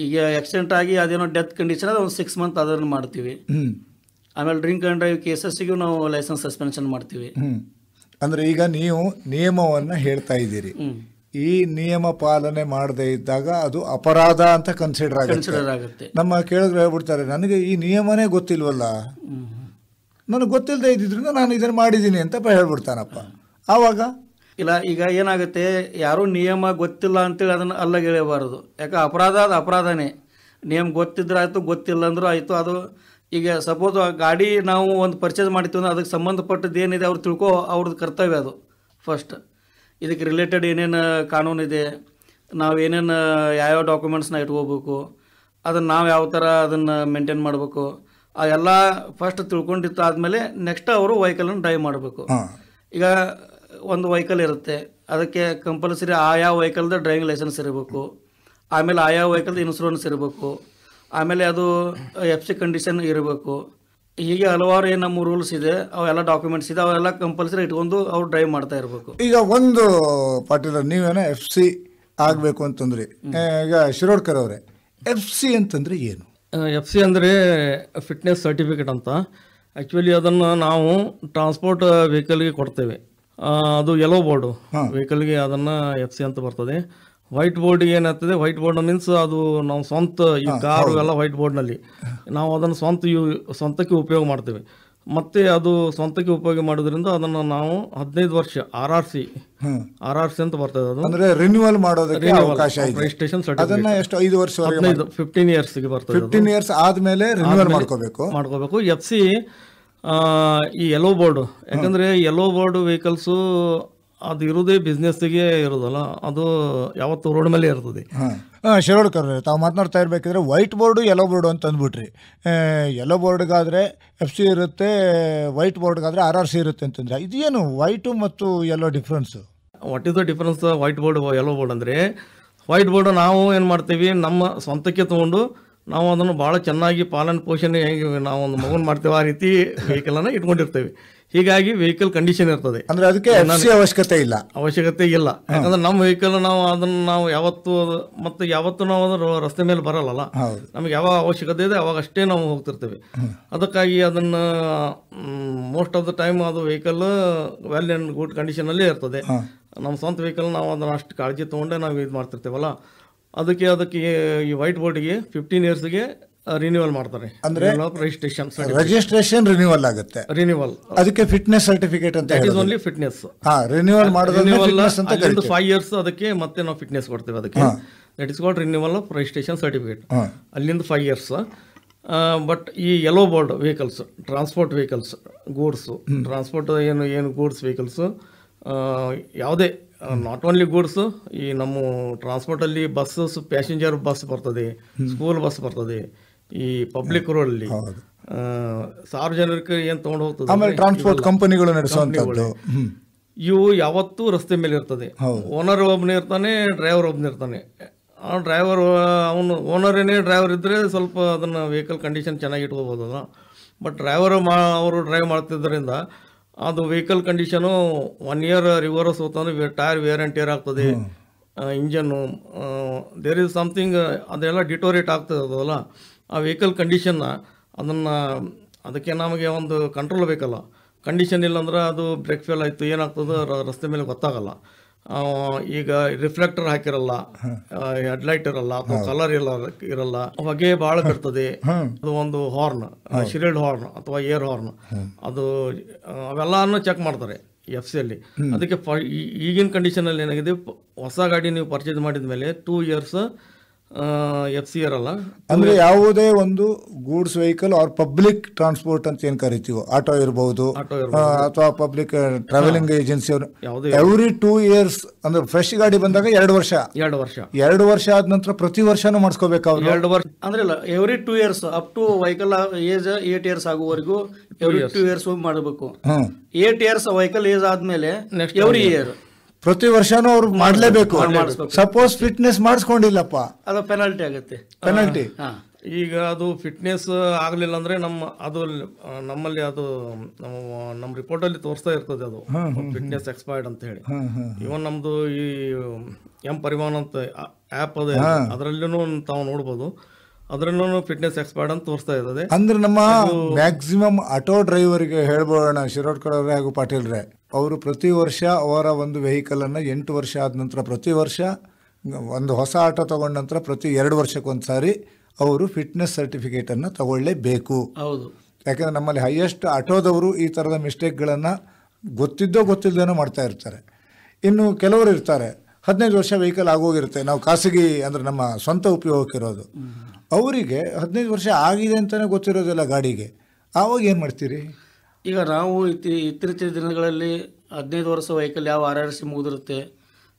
ಈಗ ಆಕ್ಸಿಡೆಂಟ್ ಆಗಿ ಅದೇನೋ ಡೆತ್ ಕಂಡೀಷನ್ ಅದು ಒಂದು 6 months ಅದನ್ನು ಮಾಡ್ತೀವಿ. ಆಮೇಲೆ ಡ್ರಿಂಕ್ ಆ್ಯಂಡ್ ಡ್ರೈವ್ ಕೇಸಸ್ಸಿಗೂ ನಾವು ಲೈಸೆನ್ಸ್ ಸಸ್ಪೆನ್ಷನ್ ಮಾಡ್ತೀವಿ. ಅಂದರೆ ಈಗ ನೀವು ನಿಯಮವನ್ನು ಹೇಳ್ತಾ ಇದ್ದೀರಿ, ಈ ನಿಯಮ ಪಾಲನೆ ಮಾಡದೇ ಇದ್ದಾಗ ಅದು ಅಪರಾಧ ಅಂತ ಕನ್ಸಿಡರ್ ಆಗುತ್ತೆ. ನಮ್ಮ ಕೇಳಿದ್ರೆ ಹೇಳ್ಬಿಡ್ತಾರೆ, ನನಗೆ ಈ ನಿಯಮನೇ ಗೊತ್ತಿಲ್ವಲ್ಲ, ನನಗೆ ಗೊತ್ತಿಲ್ಲದೆ ಇದ್ದಿದ್ರಿಂದ ನಾನು ಇದನ್ನು ಮಾಡಿದ್ದೀನಿ ಅಂತ ಹೇಳ್ಬಿಡ್ತಾನಪ್ಪ. ಆವಾಗ ಇಲ್ಲ, ಈಗ ಏನಾಗುತ್ತೆ, ಯಾರೂ ನಿಯಮ ಗೊತ್ತಿಲ್ಲ ಅಂತೇಳಿ ಅದನ್ನು ಅಲ್ಲಗೆಳೆಯಬಾರದು. ಯಾಕೆ ಅಪರಾಧ ಅದು ಅಪರಾಧನೇ. ನಿಯಮ ಗೊತ್ತಿದ್ರೆ ಆಯಿತು, ಗೊತ್ತಿಲ್ಲ ಅಂದರೂ ಆಯಿತು. ಅದು ಈಗ ಸಪೋಸ್ ಗಾಡಿ ನಾವು ಒಂದು ಪರ್ಚೇಸ್ ಮಾಡ್ತೀವಿ ಅಂದ್ರೆ ಅದಕ್ಕೆ ಸಂಬಂಧಪಟ್ಟದ್ದು ಏನಿದೆ ಅವ್ರು ತಿಳ್ಕೊ, ಅವ್ರದ್ದು ಕರ್ತವ್ಯ ಅದು ಫಸ್ಟ್. ಇದಕ್ಕೆ ರಿಲೇಟೆಡ್ ಏನೇನು ಕಾನೂನಿದೆ, ನಾವು ಏನೇನು ಯಾವ್ಯಾವ ಡಾಕ್ಯುಮೆಂಟ್ಸ್ನ ಇಟ್ಕೋಬೇಕು, ಅದನ್ನು ನಾವು ಯಾವ ಥರ ಅದನ್ನು ಮೇಂಟೈನ್ ಮಾಡಬೇಕು, ಅದೆಲ್ಲ ಫಸ್ಟ್ ತಿಳ್ಕೊಂಡಿತ್ತು ಆದಮೇಲೆ ನೆಕ್ಸ್ಟ್ ಅವರು ವೆಹಿಕಲನ್ನು ಡ್ರೈವ್ ಮಾಡಬೇಕು. ಈಗ ಒಂದು ವೆಹಿಕಲ್ ಇರುತ್ತೆ, ಅದಕ್ಕೆ ಕಂಪಲ್ಸರಿ ಆಯಾ ವೆಹಿಕಲ್ದ ಡ್ರೈವಿಂಗ್ ಲೈಸೆನ್ಸ್ ಇರಬೇಕು, ಆಮೇಲೆ ಆಯಾ ವೆಹಿಕಲ್ದ ಇನ್ಶೂರೆನ್ಸ್ ಇರಬೇಕು, ಆಮೇಲೆ ಅದು FC ಕಂಡೀಷನ್ ಇರಬೇಕು. ಹೀಗೆ ಹಲವಾರು ಏನು ನಮ್ಮ ರೂಲ್ಸ್ ಇದೆ, ಅವೆಲ್ಲ ಡಾಕ್ಯುಮೆಂಟ್ಸ್ ಇದೆ, ಅವೆಲ್ಲ ಕಂಪಲ್ಸರಿ ಇಟ್ಕೊಂಡು ಅವ್ರು ಡ್ರೈವ್ ಮಾಡ್ತಾ ಇರಬೇಕು. ಈಗ ಒಂದು ಪಾಟೀಲ್ ನೀವೇನೋ FC ಆಗಬೇಕು ಅಂತಂದ್ರಿ, ಈಗ ಶಿರೋಡ್ಕರ್ ಅವರೇ, FC ಅಂತಂದ್ರೆ ಏನು? FC ಅಂದರೆ ಫಿಟ್ನೆಸ್ ಸರ್ಟಿಫಿಕೇಟ್ ಅಂತ. ಆ್ಯಕ್ಚುಲಿ ಅದನ್ನು ನಾವು ಟ್ರಾನ್ಸ್ಪೋರ್ಟ್ ವೆಹಿಕಲ್ಗೆ ಕೊಡ್ತೇವೆ. ಅದು ಯೆಲ್ಲೋ ಬೋರ್ಡು ವೆಹಿಕಲ್ಗೆ ಅದನ್ನು FC ಅಂತ ಬರ್ತದೆ. ವೈಟ್ ಬೋರ್ಡ್ಗೆ ಏನಾಗ್ತದೆ, ವೈಟ್ ಬೋರ್ಡ್ ಮೀನ್ಸ್ ಅದು ನಾವು ಸ್ವಂತ ಈ ಕಾರು ಎಲ್ಲ ವೈಟ್ ಬೋರ್ಡ್ನಲ್ಲಿ ನಾವು ಅದನ್ನು ಸ್ವಂತಕ್ಕೆ ಉಪಯೋಗ ಮಾಡ್ತೇವೆ. ಮತ್ತು ಅದು ಸ್ವಂತಕ್ಕೆ ಉಪಯೋಗ ಮಾಡೋದ್ರಿಂದ ಅದನ್ನು ನಾವು 15 ವರ್ಷ RRC ಅಂತ ಬರ್ತದೆ. ಅದು ಅಂದರೆ ರಿನ್ಯೂವಲ್ ಮಾಡೋದಕ್ಕೆ ಅವಕಾಶ ಇದೆ. ರಿಜಿಸ್ಟ್ರೇಷನ್ ಅದನ್ನ ಎಷ್ಟು 5 ವರ್ಷ 15 ಇಯರ್ಸ್ಗೆ ಬರ್ತದೆ. 15 ಇಯರ್ಸ್ ಆದಮೇಲೆ ರಿನ್ಯೂವಲ್ ಮಾಡ್ಕೋಬೇಕು. FC ಈ ಯೆಲ್ಲೋ ಬೋರ್ಡು, ಯಾಕಂದರೆ ಯೆಲ್ಲೋ ಬೋರ್ಡು ವೆಹಿಕಲ್ಸು ಅದು ಇರೋದೇ ಬಿಸ್ನೆಸ್ಸಿಗೆ ಇರೋದಲ್ಲ, ಅದು ಯಾವತ್ತು ರೋಡ್ ಮೇಲೆ ಇರ್ತದೆ. ಶಿರೋಡ್ಕರ್ ತಾವು ಮಾತನಾಡ್ತಾ ಇರಬೇಕಿದ್ರೆ ವೈಟ್ ಬೋರ್ಡು ಯೆಲ್ಲೋ ಬೋರ್ಡು ಅಂತ ಅಂದ್ಬಿಟ್ರಿ. ಯೆಲ್ಲೋ ಬೋರ್ಡ್ಗಾದರೆ FC ಇರುತ್ತೆ, ವೈಟ್ ಬೋರ್ಡ್ಗಾದರೆ RRC ಇರುತ್ತೆ ಅಂತಂದ್ರೆ ಇದೇನು ವೈಟು ಮತ್ತು yellow difference? What is the difference white board yellow board ಅಂದರೆ, ವೈಟ್ ಬೋರ್ಡು ನಾವು ಏನು ಮಾಡ್ತೀವಿ, ನಮ್ಮ ಸ್ವಂತಕ್ಕೆ ತೊಗೊಂಡು ನಾವು ಅದನ್ನು ಭಾಳ ಚೆನ್ನಾಗಿ ಪಾಲನೆ ಪೋಷಣೆ ಹೇಗೆ ನಾವು ಒಂದು ಮಗನ ಮಾಡ್ತೇವೆ ಆ ರೀತಿ ವೆಹಿಕಲನ್ನು ಇಟ್ಕೊಂಡಿರ್ತೇವೆ. ಹೀಗಾಗಿ ವೆಹಿಕಲ್ ಕಂಡೀಷನ್ ಇರ್ತದೆ. ಅಂದರೆ ಅದಕ್ಕೆ FC ಅವಶ್ಯಕತೆ ಇಲ್ಲ. ಯಾಕಂದ್ರೆ ನಮ್ಮ ವೆಹಿಕಲ್ ನಾವು ಅದನ್ನು ನಾವು ಯಾವತ್ತು ನಾವು ಅದರ ರಸ್ತೆ ಮೇಲೆ ಬರಲ್ಲ. ನಮಗೆ ಯಾವ ಅವಶ್ಯಕತೆ ಇದೆ ಅವಾಗ ಅಷ್ಟೇ ನಾವು ಹೋಗ್ತಿರ್ತೇವೆ. ಅದಕ್ಕಾಗಿ ಅದನ್ನು ಮೋಸ್ಟ್ ಆಫ್ ದ ಟೈಮ್ ಅದು ವೆಹಿಕಲ್ ವೆಲ್ ಆ್ಯಂಡ್ ಗುಡ್ ಕಂಡೀಷನಲ್ಲೇ ಇರ್ತದೆ. ನಮ್ಮ ಸ್ವಂತ ವೆಹಿಕಲ್ ನಾವು ಅದನ್ನು ಅಷ್ಟು ಕಾಳಜಿ ತೊಗೊಂಡೆ ನಾವು ಇದು ಮಾಡ್ತಿರ್ತೇವಲ್ಲ, ಅದಕ್ಕೆ ಈ ವೈಟ್ ಬೋರ್ಡ್ಗೆ 15 ಇಯರ್ಸ್ಗೆ ರಿನ್ಯೂವಲ್ ಮಾಡ್ತಾರೆ. ಅಂದ್ರೆ ರಿಜಿಸ್ಟ್ರೇಷನ್ ರಿನ್ಯೂವಲ್ ಆಗುತ್ತೆ. ಅದಕ್ಕೆ ಫಿಟ್ನೆಸ್ ಸರ್ಟಿಫಿಕೇಟ್ ಅಂತ ಓನ್ಲಿ ಫಿಟ್ನೆಸ್ ರಿನ್ಯೂವಲ್ ಮಾಡೋದು 5 ಇಯರ್ಸ್ ಅದಕ್ಕೆ ಮತ್ತೆ ನಾವು ಫಿಟ್ನೆಸ್ ಕೊಡ್ತೇವೆ. ಅದಕ್ಕೆ that is called renewal of registration certificate. ಅಲ್ಲಿಂದ 5 ಇಯರ್ಸ್. ಬಟ್ ಈ yellow board vehicles, transport vehicles, goods transport ಏನು ಗೂಡ್ಸ್ ವೆಹಿಕಲ್ಸು ಯಾವುದೇ, ನಾಟ್ ಓನ್ಲಿ ಗೂಡ್ಸು, ಈ ನಮ್ಮ ಟ್ರಾನ್ಸ್ಪೋರ್ಟಲ್ಲಿ ಬಸ್ಸಸ್, ಪ್ಯಾಸೆಂಜರ್ ಬಸ್ ಬರ್ತದೆ, ಸ್ಕೂಲ್ ಬಸ್ ಬರ್ತದೆ, ಈ ಪಬ್ಲಿಕ್ ರೋಡಲ್ಲಿ ಸಾರ್ವಜನಿಕ ಏನು ತೊಗೊಂಡು ಹೋಗ್ತದೆ, ಟ್ರಾನ್ಸ್ಪೋರ್ಟ್ ಕಂಪನಿಗಳು ನಡೆಸುವಂಥದ್ದು, ಇವು ಯಾವತ್ತೂ ರಸ್ತೆ ಮೇಲೆ ಇರ್ತದೆ. ಓನರ್ ಒಬ್ಬನೇ ಇರ್ತಾನೆ, ಡ್ರೈವರ್ ಒಬ್ಬನೇ ಇರ್ತಾನೆ. ಆ ಡ್ರೈವರ್ ಓನರೇನೇ ಡ್ರೈವರ್ ಇದ್ದರೆ ಸ್ವಲ್ಪ ಅದನ್ನು ವೆಹಿಕಲ್ ಕಂಡೀಷನ್ ಚೆನ್ನಾಗಿ ಇಟ್ಕೋಬೋದಲ್ಲ. ಬಟ್ ಅವರು ಡ್ರೈವ್ ಮಾಡ್ತಿದ್ದರಿಂದ ಅದು ವೆಹಿಕಲ್ ಕಂಡೀಷನು 1 year ರಿವರ್ಸ್ ಹೋಗ್ತಾನೆ, ಟೈರ್ ವೇರ್ ಆ್ಯಂಡ್ ಟೇರ್ ಆಗ್ತದೆ, ಇಂಜನ್ನು ದೇರ್ ಇಸ್ ಸಮಥಿಂಗ್ ಅದೆಲ್ಲ ಡಿಟೋರೇಟ್ ಆಗ್ತದಲ್ಲ. ಆ ವೆಹಿಕಲ್ ಕಂಡೀಷನ್ನ ಅದಕ್ಕೆ ನಮಗೆ ಒಂದು ಕಂಟ್ರೋಲ್ ಬೇಕಲ್ಲ. ಕಂಡೀಷನ್ ಇಲ್ಲಾಂದ್ರೆ ಅದು ಬ್ರೇಕ್ ಫೇಲ್ ಆಯಿತು ಏನಾಗ್ತದೆ ರಸ್ತೆ ಮೇಲೆ ಗೊತ್ತಾಗಲ್ಲ. ಈಗ ರಿಫ್ಲೆಕ್ಟರ್ ಹಾಕಿರಲ್ಲ, ಹೆಡ್ಲೈಟ್ ಇರಲ್ಲ, ಅಥವಾ ಕಲರ್ ಇರಲ್ಲ, ಹೊಗೆ ಭಾಳ ಬರ್ತದೆ. ಅದು ಒಂದು ಹಾರ್ನ್, ಶಿಲ್ಡ್ ಹಾರ್ನ್ ಅಥವಾ ಏರ್ ಹಾರ್ನ್, ಅದು ಅವೆಲ್ಲನೂ ಚೆಕ್ ಮಾಡ್ತಾರೆ FC ಅದಕ್ಕೆ ಈಗಿನ ಕಂಡೀಷನಲ್ಲಿ ಏನಾಗಿದೆ, ಹೊಸ ಗಾಡಿ ನೀವು ಪರ್ಚೇಸ್ ಮಾಡಿದ ಮೇಲೆ 2 years FC ಇರಲ್ಲ. ಅಂದ್ರೆ ಯಾವುದೇ ಒಂದು goods vehicle or public transport ಅಂತ ಏನ್ ಕರಿತೀವೋ, ಆಟೋ ಇರಬಹುದು ಅಥವಾ ಪಬ್ಲಿಕ್ ಟ್ರಾವೆಲಿಂಗ್ ಏಜೆನ್ಸಿ ಅವರು, ಎವ್ರಿ 2 years ಅಂದ್ರೆ ಫ್ರೆಶ್ ಗಾಡಿ ಬಂದಾಗ 2 ವರ್ಷ ಆದ ನಂತರ ಪ್ರತಿ ವರ್ಷನೂ ಮಾಡಿಸ್ಕೋಬೇಕು ಅವ್ರು. 2 ವರ್ಷ ಅಂದ್ರೆ ಇಲ್ಲ, every 2 years up to vehicle age 8 years ಆಗುವವರೆಗೂ ಎವ್ರಿ 2 years ಮಾಡಬೇಕು. 8 years ವೆಹಿಕಲ್ ಏಜ್ ಆದ್ಮೇಲೆ ಎವ್ರಿ ಇಯರ್ ಪ್ರತಿ ವರ್ಷನೂ ಅವ್ರು ಮಾಡಲೇಬೇಕು. ಸಪೋಸ್ ಫಿಟ್ನೆಸ್ ಮಾಡಿಸ್ಕೊಂಡಿಲ್ಲಪ್ಪ, ಅದು ಪೆನಾಲ್ಟಿ ಆಗುತ್ತೆ. ಪೆನಾಲ್ಟಿ. ಈಗ ಅದು ಫಿಟ್ನೆಸ್ ಆಗಲಿಲ್ಲ ಅಂದರೆ ನಮ್ಮಲ್ಲಿ ಅದು ನಮ್ಮ ರಿಪೋರ್ಟಲ್ಲಿ ತೋರಿಸ್ತಾ ಇರ್ತದೆ ಅದು ಫಿಟ್ನೆಸ್ ಎಕ್ಸ್ಪೈರ್ಡ್ ಅಂತ ಹೇಳಿ. ಇವನ್ ನಮ್ಮದು ಈ ಪರಿವಾಹನ್ ಅಂತ ಆ್ಯಪ್ ಅದೇ, ಅದರಲ್ಲೂ ತಾವು ನೋಡ್ಬೋದು, ಅದರಲ್ಲೂ ಫಿಟ್ನೆಸ್ ಎಕ್ಸ್ಪೈರ್ಡ್ ಅಂತ ತೋರಿಸ್ತಾ ಇರ್ತದೆ. ಅಂದ್ರೆ ನಮ್ಮ ಮ್ಯಾಕ್ಸಿಮಮ್ ಆಟೋ ಡ್ರೈವರ್ಗೆ ಹೇಳ್ಬೋಣ, ಶಿರೋಡ್ಕರ್ ಅವರೇ ಹಾಗೂ ಪಾಟೀಲ್ರೆ, ಅವರು ಪ್ರತಿ ವರ್ಷ ಅವರ ಒಂದು ವೆಹಿಕಲನ್ನು 8 ವರ್ಷ ಆದ ನಂತರ, ಪ್ರತಿ ವರ್ಷ ಒಂದು ಹೊಸ ಆಟೋ ತಗೊಂಡ ನಂತರ ಪ್ರತಿ 2 ವರ್ಷಕ್ಕೊಂದ್ಸಾರಿ ಅವರು ಫಿಟ್ನೆಸ್ ಸರ್ಟಿಫಿಕೇಟನ್ನು ತಗೊಳ್ಳೇಬೇಕು. ಹೌದು. ಯಾಕಂದರೆ ನಮ್ಮಲ್ಲಿ ಹೈಯೆಸ್ಟ್ ಆಟೋದವರು ಈ ಥರದ ಮಿಸ್ಟೇಕ್ಗಳನ್ನು ಗೊತ್ತಿಲ್ಲದೇನೋ ಮಾಡ್ತಾ ಇರ್ತಾರೆ. ಇನ್ನು ಕೆಲವರು ಇರ್ತಾರೆ 15 ವರ್ಷ ವೆಹಿಕಲ್ ಆಗೋಗಿರುತ್ತೆ, ನಾವು ಖಾಸಗಿ ಅಂದರೆ ನಮ್ಮ ಸ್ವಂತ ಉಪಯೋಗಕ್ಕಿರೋದು, ಅವರಿಗೆ 15 ವರ್ಷ ಆಗಿದೆ ಅಂತಲೇ ಗೊತ್ತಿರೋದಿಲ್ಲ ಗಾಡಿಗೆ. ಆವಾಗ ಏನು ಮಾಡ್ತೀರಿ? ಈಗ ನಾವು ಇತ್ತೀಚಿನ ದಿನಗಳಲ್ಲಿ 15 ವರ್ಷ ವೆಹಿಕಲ್ ಯಾವ RRC ಮುಗಿದಿರುತ್ತೆ,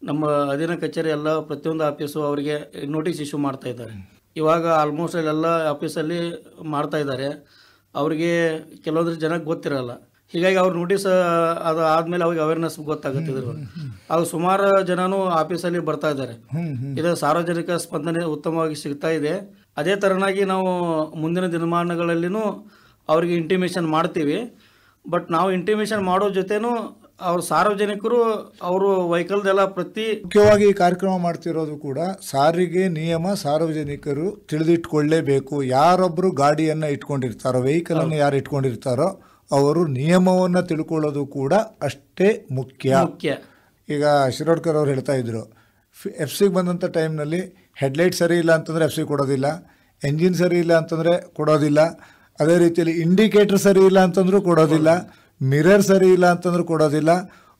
ನಮ್ಮ ಅಧೀನ ಕಚೇರಿ ಎಲ್ಲ ಪ್ರತಿಯೊಂದು ಆಫೀಸು ಅವರಿಗೆ ನೋಟಿಸ್ ಇಶ್ಯೂ ಮಾಡ್ತಾ ಇದ್ದಾರೆ. ಇವಾಗ ಆಲ್ಮೋಸ್ಟ್ ಎಲ್ಲ ಆಫೀಸಲ್ಲಿ ಮಾಡ್ತಾ ಇದ್ದಾರೆ. ಅವರಿಗೆ ಕೆಲವೊಂದು ಜನಕ್ಕೆ ಗೊತ್ತಿರಲ್ಲ, ಹೀಗಾಗಿ ಅವ್ರ ನೋಟಿಸ್ ಅದು ಆದಮೇಲೆ ಅವ್ರಿಗೆ ಅವೇರ್ನೆಸ್ ಗೊತ್ತಾಗುತ್ತೆ. ಅದು ಸುಮಾರು ಜನನೂ ಆಫೀಸಲ್ಲಿ ಬರ್ತಾ ಇದ್ದಾರೆ. ಇದು ಸಾರ್ವಜನಿಕ ಸ್ಪಂದನೆ ಉತ್ತಮವಾಗಿ ಸಿಗ್ತಾ ಇದೆ. ಅದೇ ಥರನಾಗಿ ನಾವು ಮುಂದಿನ ದಿನಮಾನಗಳಲ್ಲಿನೂ ಅವರಿಗೆ ಇಂಟಿಮೇಷನ್ ಮಾಡ್ತೀವಿ. ಬಟ್ ನಾವು ಇಂಟಿಮೇಷನ್ ಮಾಡೋ ಜೊತೆನೂ ಅವ್ರ ಸಾರ್ವಜನಿಕರು ಅವರು ವೆಹಿಕಲ್ದೆಲ್ಲ ಮುಖ್ಯವಾಗಿ ಈ ಕಾರ್ಯಕ್ರಮ ಮಾಡ್ತಿರೋದು ಕೂಡ ಸಾರಿಗೆ ನಿಯಮ ಸಾರ್ವಜನಿಕರು ತಿಳಿದಿಟ್ಕೊಳ್ಳೇಬೇಕು. ಯಾರೊಬ್ಬರು ಗಾಡಿಯನ್ನು ಇಟ್ಕೊಂಡಿರ್ತಾರೋ, ವೆಹಿಕಲನ್ನು ಯಾರು ಇಟ್ಕೊಂಡಿರ್ತಾರೋ ಅವರು ನಿಯಮವನ್ನು ತಿಳ್ಕೊಳ್ಳೋದು ಕೂಡ ಅಷ್ಟೇ ಮುಖ್ಯ. ಈಗ ಶಿರೋಡ್ಕರ್ ಅವ್ರು ಹೇಳ್ತಾ ಇದ್ರು, FC ಬಂದಂಥ ಟೈಮ್ನಲ್ಲಿ ಹೆಡ್ಲೈಟ್ ಸರಿ ಇಲ್ಲ ಅಂತಂದರೆ FC ಕೊಡೋದಿಲ್ಲ, ಎಂಜಿನ್ ಸರಿ ಇಲ್ಲ ಅಂತಂದರೆ ಕೊಡೋದಿಲ್ಲ, ಅದೇ ರೀತಿಯಲ್ಲಿ ಇಂಡಿಕೇಟರ್ ಸರಿ ಇಲ್ಲ ಅಂತಂದ್ರೂ ಕೊಡೋದಿಲ್ಲ, ಮಿರರ್ ಸರಿ ಇಲ್ಲ ಅಂತಂದ್ರೂ ಕೊಡೋದಿಲ್ಲ.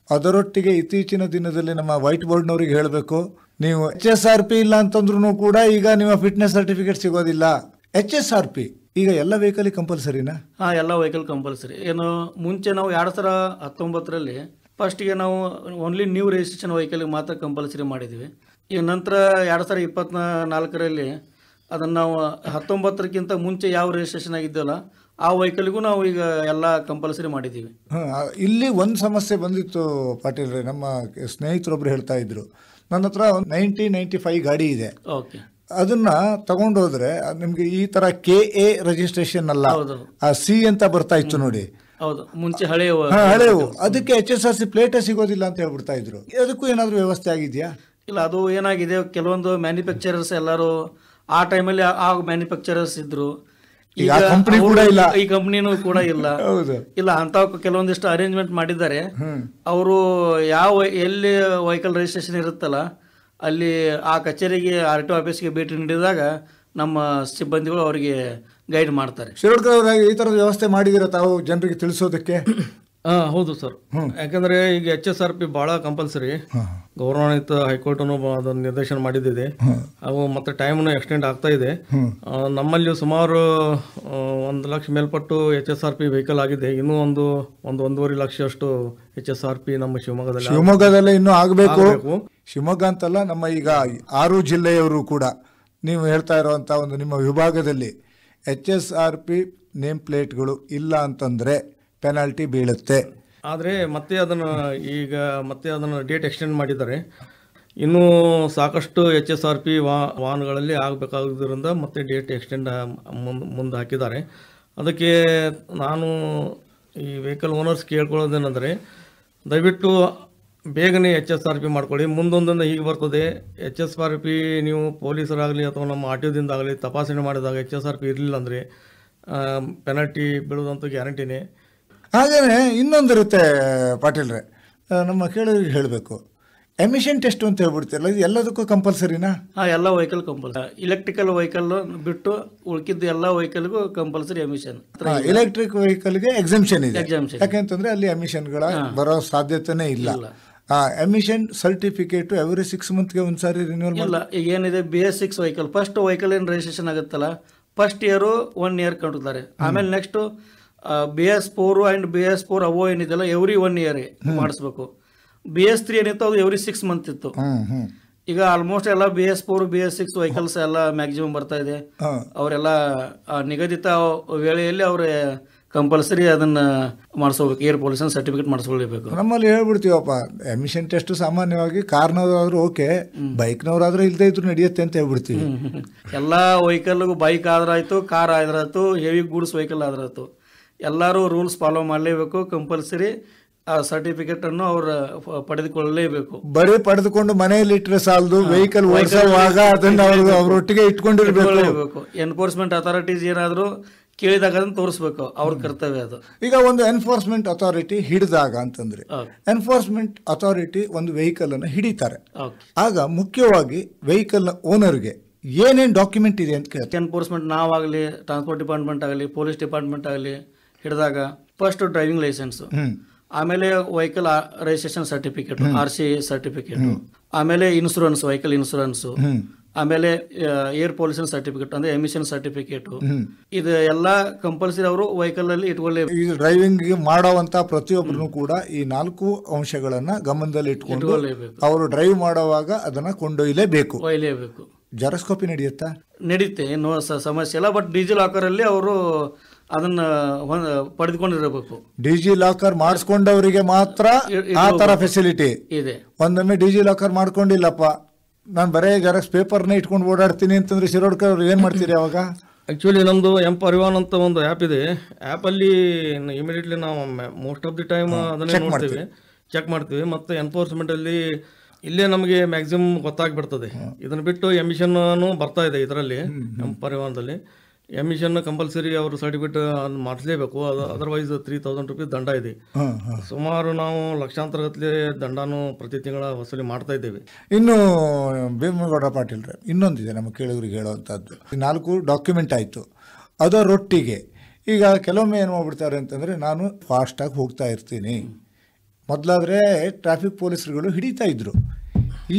ಅದರೊಟ್ಟಿಗೆ ಇತ್ತೀಚಿನ ದಿನದಲ್ಲಿ ನಮ್ಮ ವೈಟ್ ಬೋರ್ಡ್ನವ್ರಿಗೆ ಹೇಳಬೇಕು, ನೀವು HSRP ಇಲ್ಲ ಅಂತಂದ್ರೂ ಕೂಡ ಈಗ ನಿಮ್ಮ ಫಿಟ್ನೆಸ್ ಸರ್ಟಿಫಿಕೇಟ್ ಸಿಗೋದಿಲ್ಲ. HSRP ಈಗ ಎಲ್ಲ ವೆಹಿಕಲ್ ಕಂಪಲ್ಸರಿನಾ? ಹಾಂ, ಎಲ್ಲ ವೆಹಿಕಲ್ ಕಂಪಲ್ಸರಿ. ಏನು ಮುಂಚೆ ನಾವು 2019ರಲ್ಲಿ ಫಸ್ಟಿಗೆ ನಾವು ಓನ್ಲಿ ನ್ಯೂ ರಿಜಿಸ್ಟ್ರೇಷನ್ ವೆಹಿಕಲ್ಗೆ ಮಾತ್ರ ಕಂಪಲ್ಸರಿ ಮಾಡಿದ್ವಿ. ಈಗ ನಂತರ 2024ರಲ್ಲಿ ಅದನ್ನು ನಾವು 19ಕ್ಕಿಂತ ಮುಂಚೆ ಯಾವ ರಿಜಿಸ್ಟ್ರೇಷನ್ ಆಗಿದ್ದಲ್ಲ ಆ ವೆಹಿಕಲ್ಗೂ ನಾವು ಈಗ ಎಲ್ಲ ಕಂಪಲ್ಸರಿ ಮಾಡಿದ್ದೀವಿ. ಇಲ್ಲಿ ಒಂದು ಸಮಸ್ಯೆ ಬಂದಿತ್ತು ಪಾಟೀಲ್ರೆ, ನಮ್ಮ ಸ್ನೇಹಿತರೊಬ್ರು ಹೇಳ್ತಾ ಇದ್ರು, ನನ್ನ ಹತ್ರ 1995 ಗಾಡಿ ಇದೆ, ಓಕೆ, ಅದನ್ನ ತಗೊಂಡೋದ್ರೆ ನಿಮ್ಗೆ ಈ ತರ KA ರಿಜಿಸ್ಟ್ರೇಷನ್ ಅಲ್ಲ, C ಅಂತ ಬರ್ತಾ ಇತ್ತು ನೋಡಿ. ಹೌದು, ಮುಂಚೆ ಹಳೆಯವು, ಅದಕ್ಕೆ HSRC ಪ್ಲೇಟೇ ಸಿಗೋದಿಲ್ಲ ಅಂತ ಹೇಳ್ಬಿಡ್ತಾ ಇದ್ರು. ಅದಕ್ಕೂ ಏನಾದರೂ ವ್ಯವಸ್ಥೆ ಆಗಿದೆಯಾ? ಇಲ್ಲ, ಅದು ಏನಾಗಿದೆ, ಕೆಲವೊಂದು ಮ್ಯಾನುಫ್ಯಾಕ್ಚರರ್ಸ್ ಎಲ್ಲರೂ ಆ ಟೈಮಲ್ಲಿ ಆ ಮ್ಯಾನುಫ್ಯಾಕ್ಚರರ್ಸ್ ಇದ್ರು, ಈಗ ಈ ಕಂಪ್ನಿನೂ ಕೂಡ ಇಲ್ಲ. ಇಲ್ಲ ಅಂತ ಕೆಲವೊಂದಿಷ್ಟು ಅರೇಂಜ್ಮೆಂಟ್ ಮಾಡಿದ್ದಾರೆ. ಅವರು ಎಲ್ಲಿ ವೆಹಿಕಲ್ ರಿಜಿಸ್ಟ್ರೇಷನ್ ಇರುತ್ತಲ್ಲ ಅಲ್ಲಿ ಆ ಕಚೇರಿಗೆ RTO ಆಫೀಸ್ಗೆ ಭೇಟಿ ನೀಡಿದಾಗ ನಮ್ಮ ಸಿಬ್ಬಂದಿಗಳು ಅವರಿಗೆ ಗೈಡ್ ಮಾಡ್ತಾರೆ. ಶಿರೋಡ್ಕರ್ ಅವರಾಗಿ ಈ ಥರದ ವ್ಯವಸ್ಥೆ ಮಾಡಿದಿರ ತಾವು ಜನರಿಗೆ ತಿಳಿಸೋದಕ್ಕೆ? ಹೌದು ಸರ್, ಯಾಕಂದರೆ ಈಗ HSRP ಭಾಳ ಕಂಪಲ್ಸರಿ. ಗೌರವಾನ್ವಿತ ಹೈಕೋರ್ಟನು ಅದನ್ನು ನಿರ್ದೇಶನ ಮಾಡಿದ್ದಿದೆ. ಅವು ಮತ್ತು ಟೈಮ್ನು ಎಕ್ಸ್ಟೆಂಡ್ ಆಗ್ತಾ ಇದೆ. ನಮ್ಮಲ್ಲಿ ಸುಮಾರು 1 ಲಕ್ಷ ಮೇಲ್ಪಟ್ಟು HSRP ವೆಹಿಕಲ್ ಆಗಿದೆ. ಇನ್ನೂ ಒಂದೂವರೆ ಲಕ್ಷ ಅಷ್ಟು HSRP ನಮ್ಮ ಶಿವಮೊಗ್ಗದಲ್ಲೇ ಇನ್ನೂ ಆಗಬೇಕು. ಶಿವಮೊಗ್ಗ ಅಂತಲ್ಲ, ನಮ್ಮ ಈಗ 6 ಜಿಲ್ಲೆಯವರು ಕೂಡ ನೀವು ಹೇಳ್ತಾ ಇರುವಂಥ ಒಂದು ನಿಮ್ಮ ವಿಭಾಗದಲ್ಲಿ HSRP ನೇಮ್ ಪ್ಲೇಟ್ಗಳು ಇಲ್ಲ ಅಂತಂದರೆ ಪೆನಾಲ್ಟಿ ಬೀಳುತ್ತೆ. ಆದರೆ ಮತ್ತೆ ಅದನ್ನು ಡೇಟ್ ಎಕ್ಸ್ಟೆಂಡ್ ಮಾಡಿದ್ದಾರೆ. ಇನ್ನೂ ಸಾಕಷ್ಟು HSRP ವಾಹನಗಳಲ್ಲಿ ಆಗಬೇಕಾಗಿದ್ದರಿಂದ ಮತ್ತೆ ಡೇಟ್ ಎಕ್ಸ್ಟೆಂಡ್ ಮುಂದೆ ಹಾಕಿದ್ದಾರೆ. ಅದಕ್ಕೆ ನಾನು ಈ ವೆಹಿಕಲ್ ಓನರ್ಸ್ ಕೇಳ್ಕೊಳ್ಳೋದೇನೆಂದರೆ, ದಯವಿಟ್ಟು ಬೇಗನೆ HSRP ಮಾಡ್ಕೊಳ್ಳಿ. ಮುಂದೊಂದೊಂದು ಹೀಗೆ ಬರ್ತದೆ, HSRP ನೀವು ಪೊಲೀಸರಾಗಲಿ ಅಥವಾ ನಮ್ಮ RTOದಿಂದ ಆಗಲಿ ತಪಾಸಣೆ ಮಾಡಿದಾಗ HSRP ಇರಲಿಲ್ಲ ಅಂದರೆ ಪೆನಾಲ್ಟಿ ಬೀಳೋದಂತೂ ಗ್ಯಾರಂಟಿನೇ. ಹಾಗೆಯೇ ಇನ್ನೊಂದಿರುತ್ತೆ ಪಾಟೀಲ್ರೆ, ನಮ್ಮ ಕೇಳೋರಿಗೆ ಹೇಳಬೇಕು, ಎಮಿಷನ್ ಟೆಸ್ಟ್ ಅಂತ ಹೇಳ್ಬಿಡ್ತಿರಲ್ಲ, ಇದು ಎಲ್ಲದಕ್ಕೂ ಕಂಪಲ್ಸರಿನಾ? ಎಲ್ಲ ವೆಹಿಕಲ್ ಕಂಪಲ್ಸರಿ. ಇಲೆಕ್ಟ್ರಿಕಲ್ ವೆಹಿಕಲ್ ಬಿಟ್ಟು ಉಳ್ಕಿದ್ದು ಎಲ್ಲ ವೆಹಿಕಲ್ಗೂ ಕಂಪಲ್ಸರಿ ಎಮಿಷನ್. ಎಲೆಕ್ಟ್ರಿಕ್ ವೆಹಿಕಲ್ಗೆ ಎಕ್ಸೆಂಪ್ಷನ್ ಇದೆ, ಯಾಕೆಂತಂದ್ರೆ ಅಲ್ಲಿ ಎಮಿಷನ್ಗಳ ಬರೋ ಸಾಧ್ಯತೆನೇ ಇಲ್ಲ. ಎಮಿಷನ್ ಸರ್ಟಿಫಿಕೇಟ್ ಎವ್ರಿ 6 ಮಂತ್ಗೆ ಒಂದ್ಸಾರಿ ರಿನ್ಯೂವಲ್ ಇಲ್ಲ. ಈಗ ಏನಿದೆ BS6 ವೆಹಿಕಲ್, ಫಸ್ಟ್ ವೆಹಿಕಲ್ ಏನು ರಿಜಿಸ್ಟ್ರೇಷನ್ ಆಗುತ್ತಲ್ಲ, ಫಸ್ಟ್ ಇಯರು 1 ಇಯರ್ ಕಂಡುತ್ತಾರೆ. ಆಮೇಲೆ ನೆಕ್ಸ್ಟ್ BS4 ಆ್ಯಂಡ್ BS4 ಅವೋ ಏನಿದೆಲ್ಲ ಎವ್ರಿ 1 ಇಯರ್ ಮಾಡಿಸ್ಬೇಕು. BS3 ಏನಿತ್ತು ಅದು ಎವ್ರಿ 6 ಮಂತ್ ಇತ್ತು. ಈಗ ಆಲ್ಮೋಸ್ಟ್ ಎಲ್ಲ BS4 BS6 ವೆಹಿಕಲ್ಸ್ ಎಲ್ಲ ಮ್ಯಾಕ್ಸಿಮಮ್ ಬರ್ತಾ ಇದೆ. ಅವರೆಲ್ಲ ನಿಗದಿತ ವೇಳೆಯಲ್ಲಿ ಅವ್ರ ಕಂಪಲ್ಸರಿ ಅದನ್ನು ಮಾಡಿಸ್ಕೋಬೇಕು, ಏರ್ ಪೊಲ್ಯೂಷನ್ ಸರ್ಟಿಫಿಕೇಟ್ ಮಾಡಿಸ್ಕೊಳ್ಳೇಬೇಕು. ನಮ್ಮಲ್ಲಿ ಹೇಳ್ಬಿಡ್ತೀವಪ್ಪ, ಎಮಿಷನ್ ಟೆಸ್ಟ್ ಸಾಮಾನ್ಯವಾಗಿ ಕಾರ್ನವರಾದ್ರೂ ಓಕೆ, ಬೈಕ್ನವರಾದ್ರೂ ಇಲ್ಲದೆ ಇದ್ರು ನಡೆಯುತ್ತೆ ಅಂತ ಹೇಳ್ಬಿಡ್ತೀವಿ. ಎಲ್ಲ ವೆಹಿಕಲ್ಗೂ ಬೈಕ್ ಆದ್ರಾಯ್ತು, ಕಾರ್ ಆದ್ರಾಯ್ತು, ಹೆವಿ ಗೂಡ್ಸ್ ವೆಹಿಕಲ್ ಆದ್ರಾಯ್ತು, ಎಲ್ಲರೂ ರೂಲ್ಸ್ ಫಾಲೋ ಮಾಡಲೇಬೇಕು. ಕಂಪಲ್ಸರಿ ಆ ಸರ್ಟಿಫಿಕೇಟ್ ಅನ್ನು ಅವರು ಪಡೆದುಕೊಳ್ಳಲೇಬೇಕು. ಬರೀ ಪಡೆದುಕೊಂಡು ಮನೆಯಲ್ಲಿ ಇಟ್ಟರೆ ಸಾಲದು, ವೆಹಿಕಲ್ ಓಡಿಸುವಾಗ ಅದನ್ನ ಅವರೊಟ್ಟಿಗೆ ಇಟ್ಕೊಂಡಿರ್ಬೇಕು. ಎನ್ಫೋರ್ಸ್ಮೆಂಟ್ ಅಥಾರಿಟೀಸ್ ಏನಾದರೂ ಕೇಳಿದಾಗ ಅದನ್ನು ತೋರಿಸ್ಬೇಕು, ಅವ್ರ ಕರ್ತವ್ಯ ಅದು. ಈಗ ಒಂದು ಎನ್ಫೋರ್ಸ್ಮೆಂಟ್ ಅಥಾರಿಟಿ ಹಿಡಿದಾಗ ಅಂತಂದ್ರೆ, ಎನ್ಫೋರ್ಸ್ಮೆಂಟ್ ಅಥಾರಿಟಿ ಒಂದು ವೆಹಿಕಲ್ ಅನ್ನು ಹಿಡಿತಾರೆ, ಆಗ ಮುಖ್ಯವಾಗಿ ವೆಹಿಕಲ್ ಓನರ್ಗೆ ಏನೇನು ಡಾಕ್ಯುಮೆಂಟ್ ಇದೆ ಅಂತ ಕೇಳ್ತಾರೆ. ಎನ್ಫೋರ್ಸ್ಮೆಂಟ್ ನಾವಾಗಲಿ, ಟ್ರಾನ್ಸ್ಪೋರ್ಟ್ ಡಿಪಾರ್ಟ್ಮೆಂಟ್ ಆಗಲಿ, ಪೊಲೀಸ್ ಡಿಪಾರ್ಟ್ಮೆಂಟ್ ಆಗಲಿ ಹಿಡಿದಾಗ ಫಸ್ಟ್ ಡ್ರೈವಿಂಗ್ ಲೈಸೆನ್ಸ್, ಆಮೇಲೆ vehicle registration certificate, RC certificate, ಆಮೇಲೆ ಇನ್ಶೂರೆನ್ಸ್, ವೆಹಿಕಲ್ ಇನ್ಶೂರೆನ್ಸ್, ಆಮೇಲೆ ಏರ್ ಪೊಲ್ಯೂಷನ್ ಸರ್ಟಿಫಿಕೇಟ್ ಅಂದ್ರೆ ಎಮಿಷನ್ ಸರ್ಟಿಫಿಕೇಟ್. ಇದು ಎಲ್ಲ ಕಂಪಲ್ಸರಿ ಅವರು ವೆಹಿಕಲ್ ಅಲ್ಲಿ ಇಟ್ಕೊಳ್ಳೇಬೇಕು. ಈ ಡ್ರೈವಿಂಗ್ ಮಾಡುವಂತ ಪ್ರತಿಯೊಬ್ಬರು ಕೂಡ ಈ 4 ಅಂಶಗಳನ್ನ ಗಮನದಲ್ಲಿ ಇಟ್ಕೊಂಡು ಅವರು ಡ್ರೈವ್ ಮಾಡುವಾಗ ಅದನ್ನ ಕೊಂಡೊಯ್ಯಲೇಬೇಕು. ಜೆರಾಕ್ಸ್ ನಡೆಯುತ್ತಾ? ನಡೆಯುತ್ತೆ, ಏನೋ ಸಮಸ್ಯೆ ಇಲ್ಲ. ಬಟ್ ಡಿಜಿ ಲಾಕರ್ ಅಲ್ಲಿ ಅವರು ಅದನ್ನ ಪಡೆದುಕೊಂಡಿರಬೇಕು. ಡಿಜಿ ಲಾಕರ್ ಮಾಡಿಸ್ಕೊಂಡವರಿಗೆ ಮಾತ್ರ ಆ ತರ ಫೆಸಿಲಿಟಿ ಇದೆ. ಒಂದೊಮ್ಮೆ ಡಿಜಿ ಲಾಕರ್ ಮಾಡ್ಕೊಂಡಿಲ್ಲಪ್ಪ, ನಾನು ಬರೇ ಜೆರಾಕ್ಸ್ ಪೇಪರ್ನ ಇಟ್ಕೊಂಡು ಓಡಾಡ್ತೀನಿ ಅಂತಂದ್ರೆ ಶಿರೋಡ್ಕರ್ ಅವ್ರು ಏನ್ ಮಾಡ್ತೀರಿ ಅವಾಗ? ಆ್ಯಕ್ಚುಲಿ ನಮ್ಮದು ಪರಿವಾನ್ ಅಂತ ಒಂದು ಆ್ಯಪ್ ಇದೆ. ಆ್ಯಪಲ್ಲಿ ಇಮಿಡಿಯೇಟ್ಲಿ ನಾವು ಮೋಸ್ಟ್ ಆಫ್ ದಿ ಟೈಮ್ ಅದನ್ನೇ ನೋಡ್ತೀವಿ, ಚೆಕ್ ಮಾಡ್ತೀವಿ. ಮತ್ತು ಎನ್ಫೋರ್ಸ್ಮೆಂಟಲ್ಲಿ ಇಲ್ಲೇ ನಮಗೆ ಮ್ಯಾಕ್ಸಿಮಮ್ ಗೊತ್ತಾಗ್ಬಿಡ್ತದೆ. ಇದನ್ನು ಬಿಟ್ಟು ಎಮಿಷನ್ ಬರ್ತಾ ಇದೆ ಇದರಲ್ಲಿ, ಪರಿವಾರದಲ್ಲಿ ಎಮಿಷನ್ ಕಂಪಲ್ಸರಿ ಅವರು ಸರ್ಟಿಫಿಕೇಟ್ ಮಾಡಿಸಲೇಬೇಕು. ಅದರ್ವೈಸ್ 3000 ರೂಪಾಯಿ ದಂಡ ಇದೆ. ಸುಮಾರು ನಾವು ಲಕ್ಷಾಂತರ ಗಟ್ಟಲೆ ದಂಡನೂ ಪ್ರತಿ ತಿಂಗಳ ವಸೂಲಿ ಮಾಡ್ತಾ ಇದ್ದೇವೆ. ಇನ್ನು ಭೀಮಗೌಡ ಪಾಟೀಲ್ರೆ, ಇನ್ನೊಂದಿದೆ ನಮ್ಮ ಕೇಳುಗರಿಗೆ ಹೇಳುವಂಥದ್ದು. 4 ಡಾಕ್ಯುಮೆಂಟ್ ಆಯಿತು, ಅದರೊಟ್ಟಿಗೆ ಈಗ ಕೆಲವೊಮ್ಮೆ ಏನು ಮಾಡ್ಬಿಡ್ತಾರೆ ಅಂತಂದರೆ, ನಾನು ಫಾಸ್ಟಾಗಿ ಹೋಗ್ತಾ ಇರ್ತೀನಿ. ಮೊದಲಾದರೆ ಟ್ರಾಫಿಕ್ ಪೊಲೀಸರುಗಳು ಹಿಡಿತಾ ಇದ್ರು,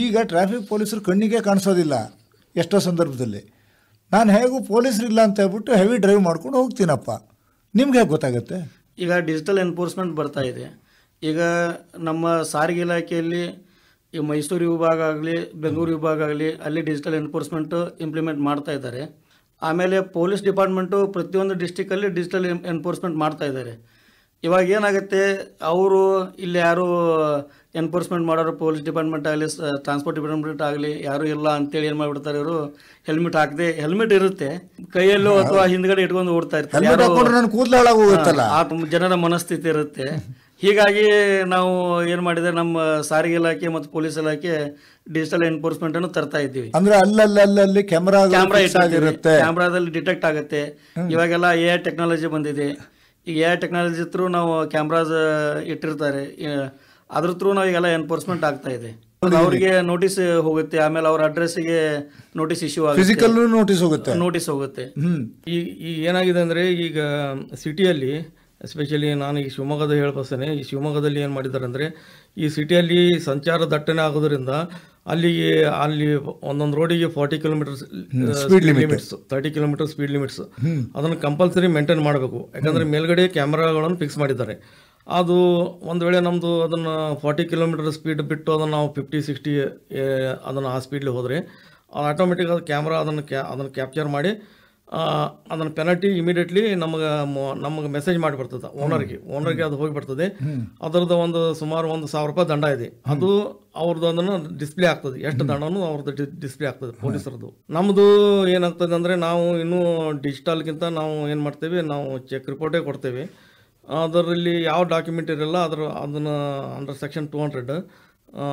ಈಗ ಟ್ರಾಫಿಕ್ ಪೊಲೀಸರು ಕಣ್ಣಿಗೆ ಕಾಣಿಸೋದಿಲ್ಲ ಎಷ್ಟೋ ಸಂದರ್ಭದಲ್ಲಿ. ನಾನು ಹೇಗೂ ಪೊಲೀಸರಿಲ್ಲ ಅಂತ ಹೇಳ್ಬಿಟ್ಟು ಹೆವಿ ಡ್ರೈವ್ ಮಾಡ್ಕೊಂಡು ಹೋಗ್ತೀನಪ್ಪ, ನಿಮ್ಗೆ ಹೇಗೆ ಗೊತ್ತಾಗುತ್ತೆ? ಈಗ ಡಿಜಿಟಲ್ ಎನ್ಫೋರ್ಸ್ಮೆಂಟ್ ಬರ್ತಾ ಇದೆ. ಈಗ ನಮ್ಮ ಸಾರಿಗೆ ಇಲಾಖೆಯಲ್ಲಿ ಈ ಮೈಸೂರು ವಿಭಾಗ ಆಗಲಿ, ಬೆಂಗಳೂರು ವಿಭಾಗ ಆಗಲಿ, ಅಲ್ಲಿ ಡಿಜಿಟಲ್ ಎನ್ಫೋರ್ಸ್ಮೆಂಟ್ ಇಂಪ್ಲಿಮೆಂಟ್ ಮಾಡ್ತಾ ಇದ್ದಾರೆ. ಆಮೇಲೆ ಪೊಲೀಸ್ ಡಿಪಾರ್ಟ್ಮೆಂಟು ಪ್ರತಿಯೊಂದು ಡಿಸ್ಟಿಕಲ್ಲಿ ಡಿಜಿಟಲ್ ಎನ್ಫೋರ್ಸ್ಮೆಂಟ್ ಮಾಡ್ತಾ ಇದ್ದಾರೆ. ಇವಾಗ ಏನಾಗುತ್ತೆ, ಅವರು ಇಲ್ಲಿ ಯಾರು ಎನ್ಫೋರ್ಸ್ಮೆಂಟ್ ಮಾಡೋರು ಪೊಲೀಸ್ ಡಿಪಾರ್ಟ್ಮೆಂಟ್ ಆಗಲಿ, ಟ್ರಾನ್ಸ್ಪೋರ್ಟ್ ಡಿಪಾರ್ಟ್ಮೆಂಟ್ ಆಗಲಿ ಯಾರು ಇಲ್ಲ ಅಂತೇಳಿ ಏನು ಮಾಡಿಬಿಡ್ತಾರೆ, ಇವರು ಹೆಲ್ಮೆಟ್ ಹಾಕದೆ, ಹೆಲ್ಮೆಟ್ ಇರುತ್ತೆ ಕೈಯಲ್ಲೋ ಅಥವಾ ಹಿಂದ್ಗಡೆ ಇಟ್ಕೊಂಡು ಓಡ್ತಾ ಇರ್ತಾರೆ. ಆ ಜನರ ಮನಸ್ಥಿತಿ ಇರುತ್ತೆ. ಹೀಗಾಗಿ ನಾವು ಏನು ಮಾಡಿದ್ರೆ, ನಮ್ಮ ಸಾರಿಗೆ ಇಲಾಖೆ ಮತ್ತು ಪೊಲೀಸ್ ಇಲಾಖೆ ಡಿಜಿಟಲ್ ಎನ್ಫೋರ್ಸ್ಮೆಂಟ್ ಅನ್ನು ತರ್ತಾ ಇದ್ದೀವಿ. ಅಂದ್ರೆ ಅಲ್ಲಲ್ಲಿ ಕ್ಯಾಮ್ರಾದಲ್ಲಿ ಡಿಟೆಕ್ಟ್ ಆಗುತ್ತೆ. ಇವಾಗೆಲ್ಲ AI ಟೆಕ್ನಾಲಜಿ ಬಂದಿದೆ. ಈಗ AI ಟೆಕ್ನಾಲಜಿ ಥ್ರೂ ನಾವು ಕ್ಯಾಮ್ರಾಸ್ ಇಟ್ಟಿರ್ತಾರೆ, ಅದ್ರ ಥ್ರೂ ನಾವು ಈಗೆಲ್ಲ ಎನ್ಫೋರ್ಸ್ಮೆಂಟ್ ಆಗ್ತಾ ಇದೆ. ಅವರಿಗೆ ನೋಟಿಸ್ ಹೋಗುತ್ತೆ, ಆಮೇಲೆ ಅವ್ರ ಅಡ್ರೆಸ್ಗೆ ನೋಟಿಸ್ ಇಶ್ಯೂ ಆಗುತ್ತೆ, ನೋಟಿಸ್ ಹೋಗುತ್ತೆ. ಈಗ ಏನಾಗಿದೆ ಅಂದರೆ, ಈಗ ಸಿಟಿಯಲ್ಲಿ ಎಸ್ಪೆಷಲಿ ನಾನು ಈ ಶಿವಮೊಗ್ಗದ ಹೇಳ್ಬಸ್ತೇನೆ. ಈ ಶಿವಮೊಗ್ಗದಲ್ಲಿ ಏನು ಮಾಡಿದ್ದಾರೆ ಅಂದರೆ, ಈ ಸಿಟಿಯಲ್ಲಿ ಸಂಚಾರ ದಟ್ಟಣೆ ಆಗೋದ್ರಿಂದ ಅಲ್ಲಿ ಒಂದೊಂದು ರೋಡಿಗೆ 40 kilometres speed limits, 30 kilometre speed limits ಅದನ್ನು ಕಂಪಲ್ಸರಿ ಮೇಂಟೈನ್ ಮಾಡಬೇಕು. ಯಾಕಂದರೆ ಮೇಲ್ಗಡೆ ಕ್ಯಾಮ್ರಾಗಳನ್ನು ಫಿಕ್ಸ್ ಮಾಡಿದ್ದಾರೆ. ಅದು ಒಂದು ವೇಳೆ ನಮ್ಮದು ಅದನ್ನು 40 ಕಿಲೋಮೀಟರ್ ಸ್ಪೀಡ್ ಬಿಟ್ಟು ಅದನ್ನು ನಾವು 50-60 ಅದನ್ನು ಆ ಸ್ಪೀಡ್ಲಿ ಹೋದರೆ ಆಟೋಮೆಟಿಕ್ ಅದು ಕ್ಯಾಮ್ರಾ ಅದನ್ನು ಕ್ಯಾಪ್ಚರ್ ಮಾಡಿ ಅದನ್ನು ಪೆನಲ್ಟಿ ಇಮಿಡಿಯೇಟ್ಲಿ ನಮಗೆ ಮೆಸೇಜ್ ಮಾಡಿಬರ್ತದೆ ಓನರ್ಗೆ ಅದು ಹೋಗಿಬರ್ತದೆ. ಅದರದ್ದು ಸುಮಾರು 1,000 ರೂಪಾಯಿ ದಂಡ ಇದೆ. ಅದು ಅವ್ರದ್ದು ಅದನ್ನು ಡಿಸ್ಪ್ಲೇ ಆಗ್ತದೆ, ಎಷ್ಟು ದಂಡನೂ ಅವ್ರದ್ದು ಡಿಸ್ಪ್ಲೇ ಆಗ್ತದೆ ಪೊಲೀಸರದ್ದು. ನಮ್ಮದು ಏನಾಗ್ತದೆ ಅಂದರೆ, ನಾವು ಇನ್ನೂ ಡಿಜಿಟಲ್ಗಿಂತ ನಾವು ಏನು ಮಾಡ್ತೇವೆ, ನಾವು ಚೆಕ್ ರಿಪೋರ್ಟೇ ಕೊಡ್ತೇವೆ. ಅದರಲ್ಲಿ ಯಾವ ಡಾಕ್ಯುಮೆಂಟ್ ಇರಲ್ಲ, ಅದನ್ನು ಅಂಡರ್ ಸೆಕ್ಷನ್ 200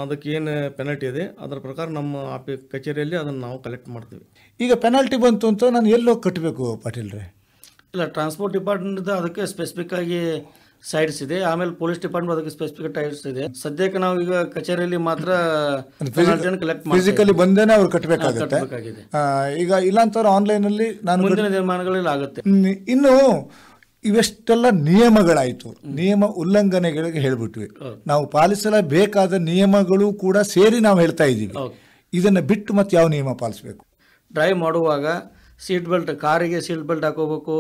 ಅದಕ್ಕೆ ಏನು ಪೆನಲ್ಟಿ ಇದೆ ಅದರ ಪ್ರಕಾರ ನಮ್ಮ ಕಚೇರಿಯಲ್ಲಿ ಅದನ್ನು ನಾವು ಕಲೆಕ್ಟ್ ಮಾಡ್ತೀವಿ. ಈಗ ಪೆನಾಲ್ಟಿ ಬಂತು ಅಂತ ನಾನು ಎಲ್ಲೋಗಿ ಕಟ್ಟಬೇಕು ಪಾಟೀಲ್ರೆ? ಇಲ್ಲ, ಟ್ರಾನ್ಸ್ಪೋರ್ಟ್ ಡಿಪಾರ್ಟ್ಮೆಂಟ್ ಅದಕ್ಕೆ ಸ್ಪೆಸಿಫಿಕ್ ಆಗಿ ಸೈಡ್ಸ್ ಇದೆ, ಆಮೇಲೆ ಪೊಲೀಸ್ ಡಿಪಾರ್ಟ್ಮೆಂಟ್ ಅದಕ್ಕೆ ಸ್ಪೆಸಿಫಿಕ್ ಸೈಡ್ಸ್ ಇದೆ. ಸದ್ಯಕ್ಕೆ ನಾವು ಈಗ ಕಚೇರಿಯಲ್ಲಿ ಮಾತ್ರ ಫಿಸಿಕಲಿ ಬಂದೇನೆ ಅವ್ರು ಕಟ್ಟಬೇಕಾಗುತ್ತೆ. ಈಗ ಇಲ್ಲಾಂತವ್ರು ಆನ್ಲೈನಲ್ಲಿ ನಾನು ಮುಂದಿನ ದಿನಮಾನಗಳಲ್ಲಿ ಆಗುತ್ತೆ. ಇನ್ನು ಇವೆಷ್ಟೆಲ್ಲ ನಿಯಮಗಳಾಯಿತು, ನಿಯಮ ಉಲ್ಲಂಘನೆಗಳಿಗೆ ಹೇಳ್ಬಿಟ್ವಿ. ನಾವು ಪಾಲಿಸಲೇಬೇಕಾದ ನಿಯಮಗಳು ಕೂಡ ಸೇರಿ ನಾವು ಹೇಳ್ತಾ ಇದ್ದೀವಿ. ಇದನ್ನು ಬಿಟ್ಟು ಮತ್ತೆ ಯಾವ ನಿಯಮ ಪಾಲಿಸಬೇಕು? ಡ್ರೈವ್ ಮಾಡುವಾಗ ಸೀಟ್ ಬೆಲ್ಟ್, ಕಾರಿಗೆ ಸೀಟ್ ಬೆಲ್ಟ್ ಹಾಕೋಬೇಕು,